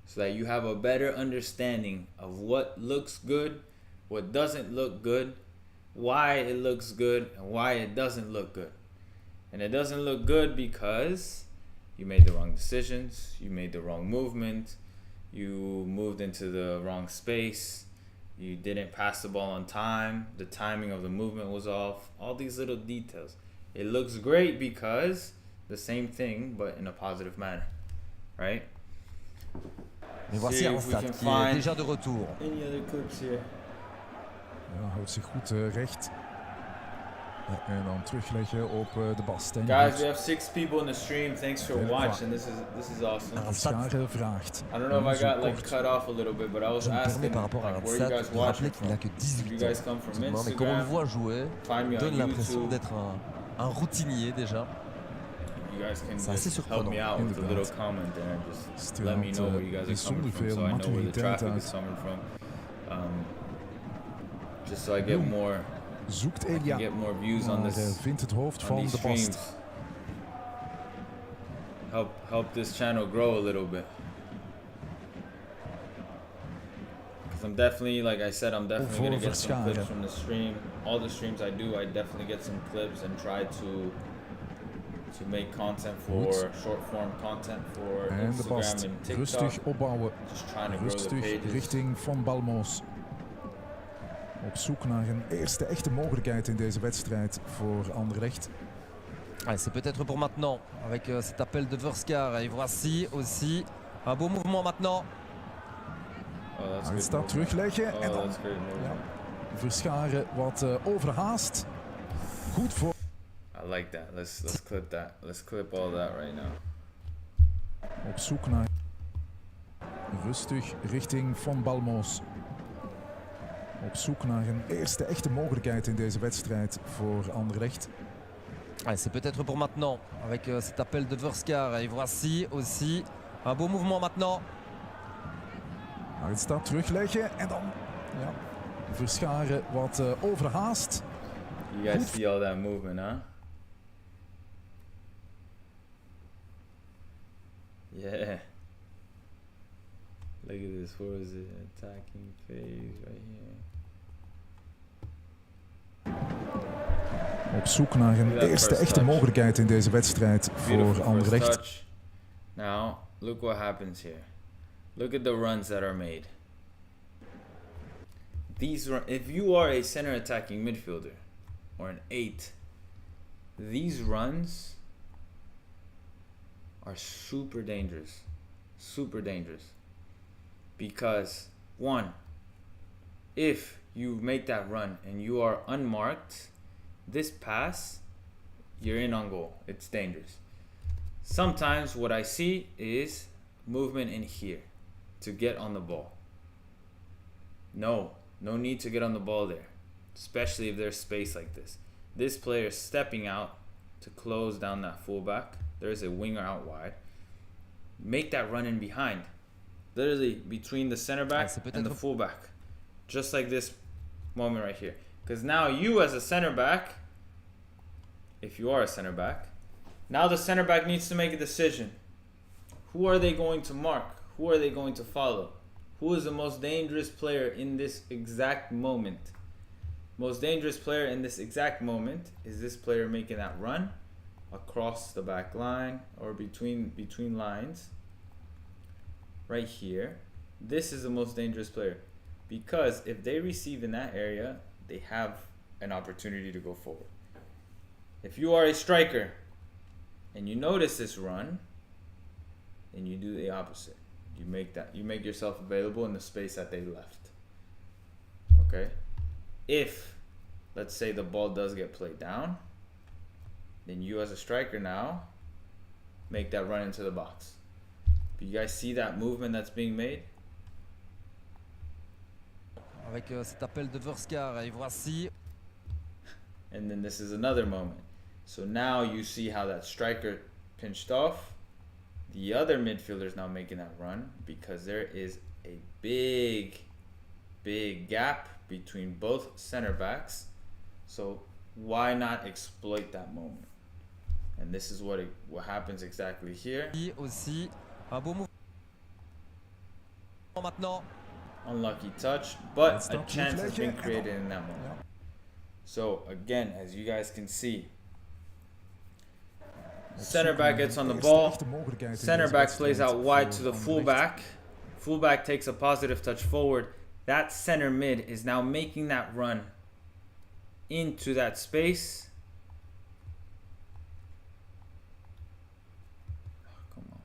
so that you have a better understanding of what looks good, what doesn't look good, why it looks good, and why it doesn't look good. And it doesn't look good because you made the wrong decisions, you made the wrong movement, you moved into the wrong space, you didn't pass the ball on time, the timing of the movement was off, all these little details. It looks great because the same thing, but in a positive manner, right? Mais voici Arnstad qui est déjà de retour. Any other clips here? Ja, houdt zich goed recht. En dan terugleggen op de bal. Guys, we have 6 people in the stream. Thanks for watching. This is awesome. Scharen vraagt. I don't know if I got cut off a little bit, but I was asking par rapport à where you guys watching from. qu'il n'a que 18 You guys come from ans. Mais quand on le Instagram, voit jouer, find me il on donne l'impression YouTube. d'être un routinier déjà. You guys can C'est assez just help me out with a Inderdaad. little comment there. Just let me know where you guys are coming from, so I know where the traffic is coming from. Just so I get more. Zoekt I Elia, can get more views on maar this. vindt het hoofd On van these de bast. streams. Help this channel grow a little bit. Because I'm definitely, like I said, I'm definitely gonna get some clips from the stream. All the streams I do, I definitely get some clips and try to make content for short form content for En de Instagram bast. and TikTok. Rustig opbouwen. Just trying to grow the Rustig pages. richting Van Balmos. Op zoek naar een eerste echte mogelijkheid in deze wedstrijd voor Anderlecht. C'est peut-être pour maintenant avec cet appel de Verskar. Et voici aussi un beau mouvement maintenant. Oh, that's Hij good staat movement. terugleggen en Oh, dan that's great movement. Verscharen wat overhaast. Goed voor. I like that. Let's clip that. Let's clip all that right now. Op zoek naar. Rustig richting Van Balmos. Op zoek naar een eerste echte mogelijkheid in deze wedstrijd voor Anderlecht. C'est peut-être pour maintenant avec cet appel de Verskar. Et voici aussi un beau mouvement maintenant. Hij staat terugleggen en dan Verscharen wat overhaast. You guys see all that movement, huh? Yeah. Look at this. Where is it? Attacking phase right here. Op zoek naar een eerste echte mogelijkheid in deze wedstrijd voor Anderlecht. Now, look what happens here. Look at the runs that are made. If you are a center attacking midfielder or an 8, these runs are super dangerous. Super dangerous. Because one, if you make that run and you are unmarked, this pass, you're in on goal. It's dangerous. Sometimes what I see is movement in here to get on the ball. No need to get on the ball there, especially if there's space like this. This player is stepping out to close down that fullback. There's a winger out wide. Make that run in behind, literally between the center back and the fullback, just like this moment right here. Because now you as a center back, if you are a center back, now the center back needs to make a decision. Who are they going to mark? Who are they going to follow? Who is the most dangerous player in this exact moment? Most dangerous player in this exact moment is this player making that run across the back line or between lines right here. This is the most dangerous player, because if they receive in that area, they have an opportunity to go forward. If you are a striker and you notice this run, then you do the opposite. You make yourself available in the space that they left. Okay? If, let's say, the ball does get played down, then you as a striker now make that run into the box. Do you guys see that movement that's being made? Avec cet appel de Verskar, et voici. And then this is another moment. So now you see how that striker pinched off. The other midfielder is now making that run because there is a big gap between both center backs. So why not exploit that moment? And this is what happens exactly here. Aussi un beau mouvement maintenant. Unlucky touch, but a chance has been created in that moment. So again, as you guys can see, center back gets on the ball. Center back plays out wide to the fullback. Fullback takes a positive touch forward. That center mid is now making that run into that space. Oh, come on.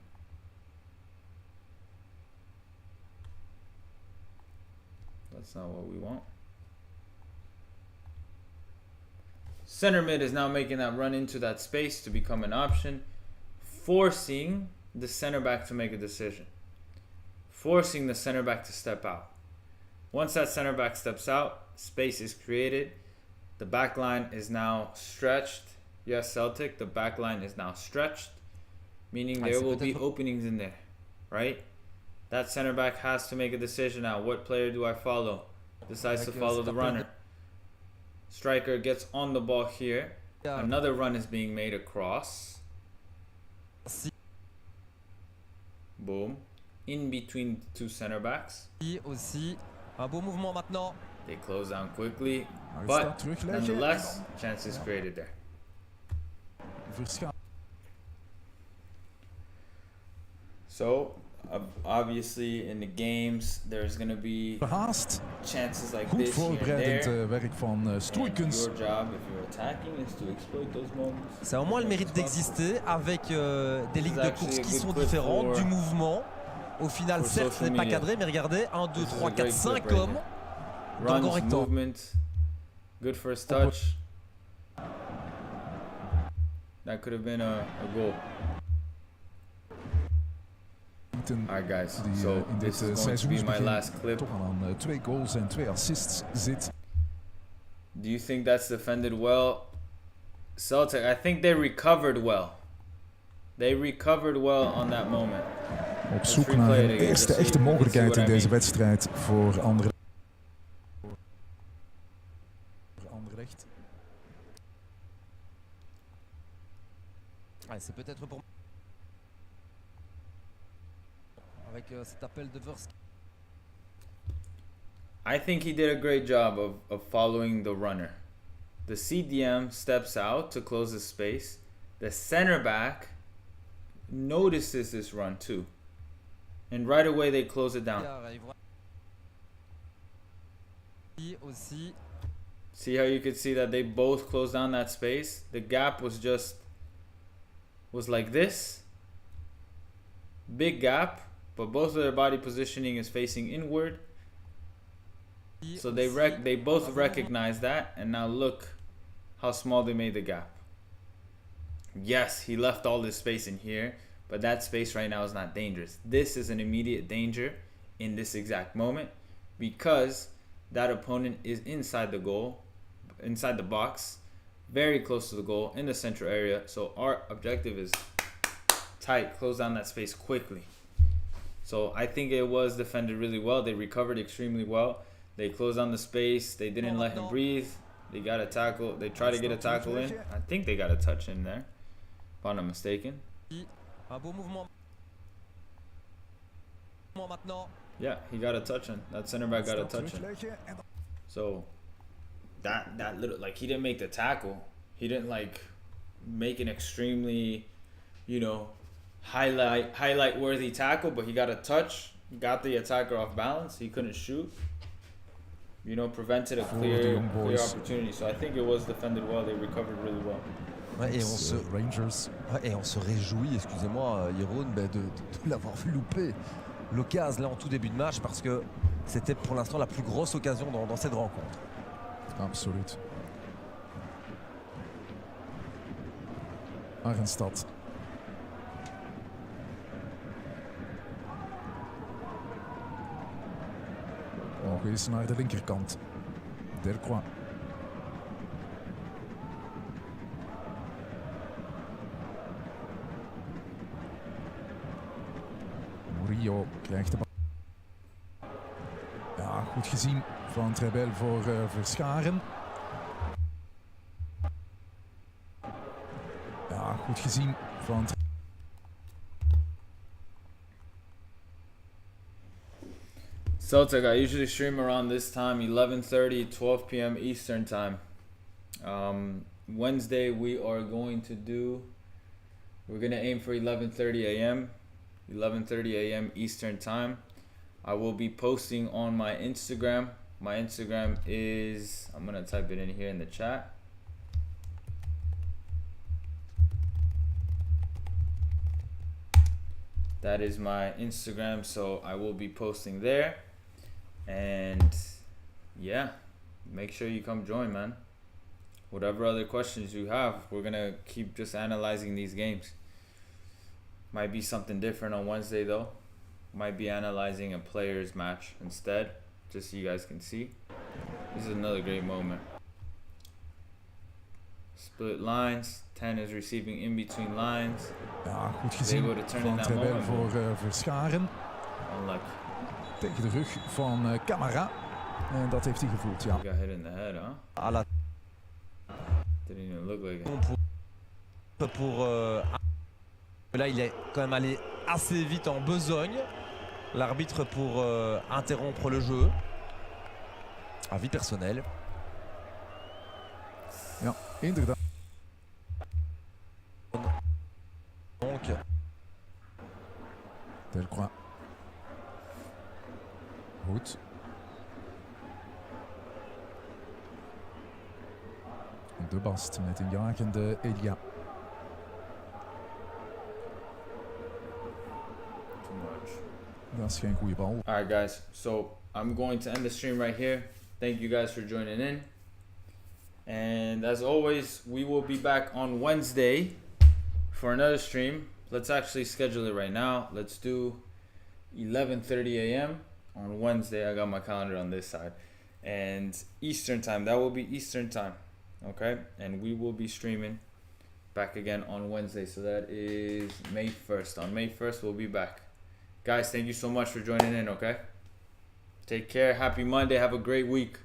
That's not what we want. Center mid is now making that run into that space to become an option, forcing the center back to make a decision, forcing the center back to step out. Once that center back steps out, space is created. The back line is now stretched. Yes, Celtic, the back line is now stretched, meaning there will be openings in there, right? That center back has to make a decision now. What player do I follow? Decides to follow the runner. Striker gets on the ball here. Another run is being made across. Boom. In between the two center backs. Aussi un beau mouvement maintenant. They close down quickly, but nonetheless, chances created there. So, obviously in the games, there's going to be chances like Goed this here and voorbereidend there. werk van Stoeikens. Your job, if you're attacking, is to exploit those moments. Ça a au moins le mérite d'exister avec des lignes de course qui sont différentes, du mouvement. Au final, certes, ce n'est pas cadré, mais regardez, 1, 2, 3, 4, 5 hommes. Runs, movement, good first touch. That could have been a goal. Alright guys, so this is going to be my last clip. Toch al aan 2 goals en 2 assists zit. Do you think that's defended well? Celtic, I think they recovered well. They recovered well on that moment. Op zoek naar een eerste echte mogelijkheid in deze wedstrijd voor Anderlecht. C'est peut-être pour avec cet appel de Versk. I think he did a great job of following the runner. The CDM steps out to close the space. The center back notices this run too. And right away they close it down. See how you could see that they both closed down that space? The gap was like this. Big gap, but both of their body positioning is facing inward. So they both recognize that, and now look how small they made the gap. Yes, he left all this space in here, but that space right now is not dangerous. This is an immediate danger in this exact moment because that opponent is inside the goal, inside the box, very close to the goal in the central area. So our objective is tight, close down that space quickly. So I think it was defended really well. They recovered extremely well. They closed down the space. They didn't let him breathe. They got a tackle. They tried to get a tackle in. I think they got a touch in there, if I'm not mistaken. Un beau mouvement. Maintenant. Yeah, he got a touch in. That center back got a touch in. So that little, like, he didn't make the tackle. He didn't like make an extremely, you know, highlight worthy tackle, but he got a touch, got the attacker off balance. He couldn't shoot. You know, prevented a clear opportunity. So I think it was defended well. They recovered really well. Ouais, et, on se réjouit, excusez-moi, Jeroen, de l'avoir vu louper l'occasion là en tout début de match parce que c'était pour l'instant la plus grosse occasion dans cette rencontre. Absoluut. Arnstad. Nog eens naar de linkerkant. Delcroix. Murillo krijgt de bal. Ja, goed gezien van Trebel voor Verscharen. Ja, goed gezien van Celtic, I usually stream around this time, 11:30, 12 p.m. Eastern time. Wednesday we're going to aim for 11:30 a.m. 11:30 a.m. Eastern time. I will be posting on my Instagram. My Instagram is, I'm going to type it in here in the chat. That is my Instagram, so I will be posting there. And yeah, make sure you come join, man. Whatever other questions you have, we're gonna keep just analyzing these games. Might be something different on Wednesday though. Might be analyzing a players match instead, just so you guys can see. This is another great moment. Split lines. 10 is receiving in between lines. Ja, goed gezien van Trebel voor Verscharen. Unlucky. Tegen de rug van Camara. En dat heeft hij gevoeld, ja. He got hit in the head, huh? À la... Didn't even look like it. Là, il est quand même allé assez vite en besogne. L'arbitre pour interrompre le jeu. Avis personnel. Ja, inderdaad. Donc. Delcroix. Goed. De Bast met een jagende Elia. too much. Dat is geen goede bal. Alright guys, so I'm going to end the stream right here. Thank you guys for joining in. And as always, we will be back on Wednesday for another stream. Let's actually schedule it right now. Let's do 11:30 a.m. on Wednesday. I got my calendar on this side. And Eastern time. That will be Eastern time. Okay? And we will be streaming back again on Wednesday. So that is May 1st. On May 1st, we'll be back. Guys, thank you so much for joining in, okay? Take care. Happy Monday. Have a great week.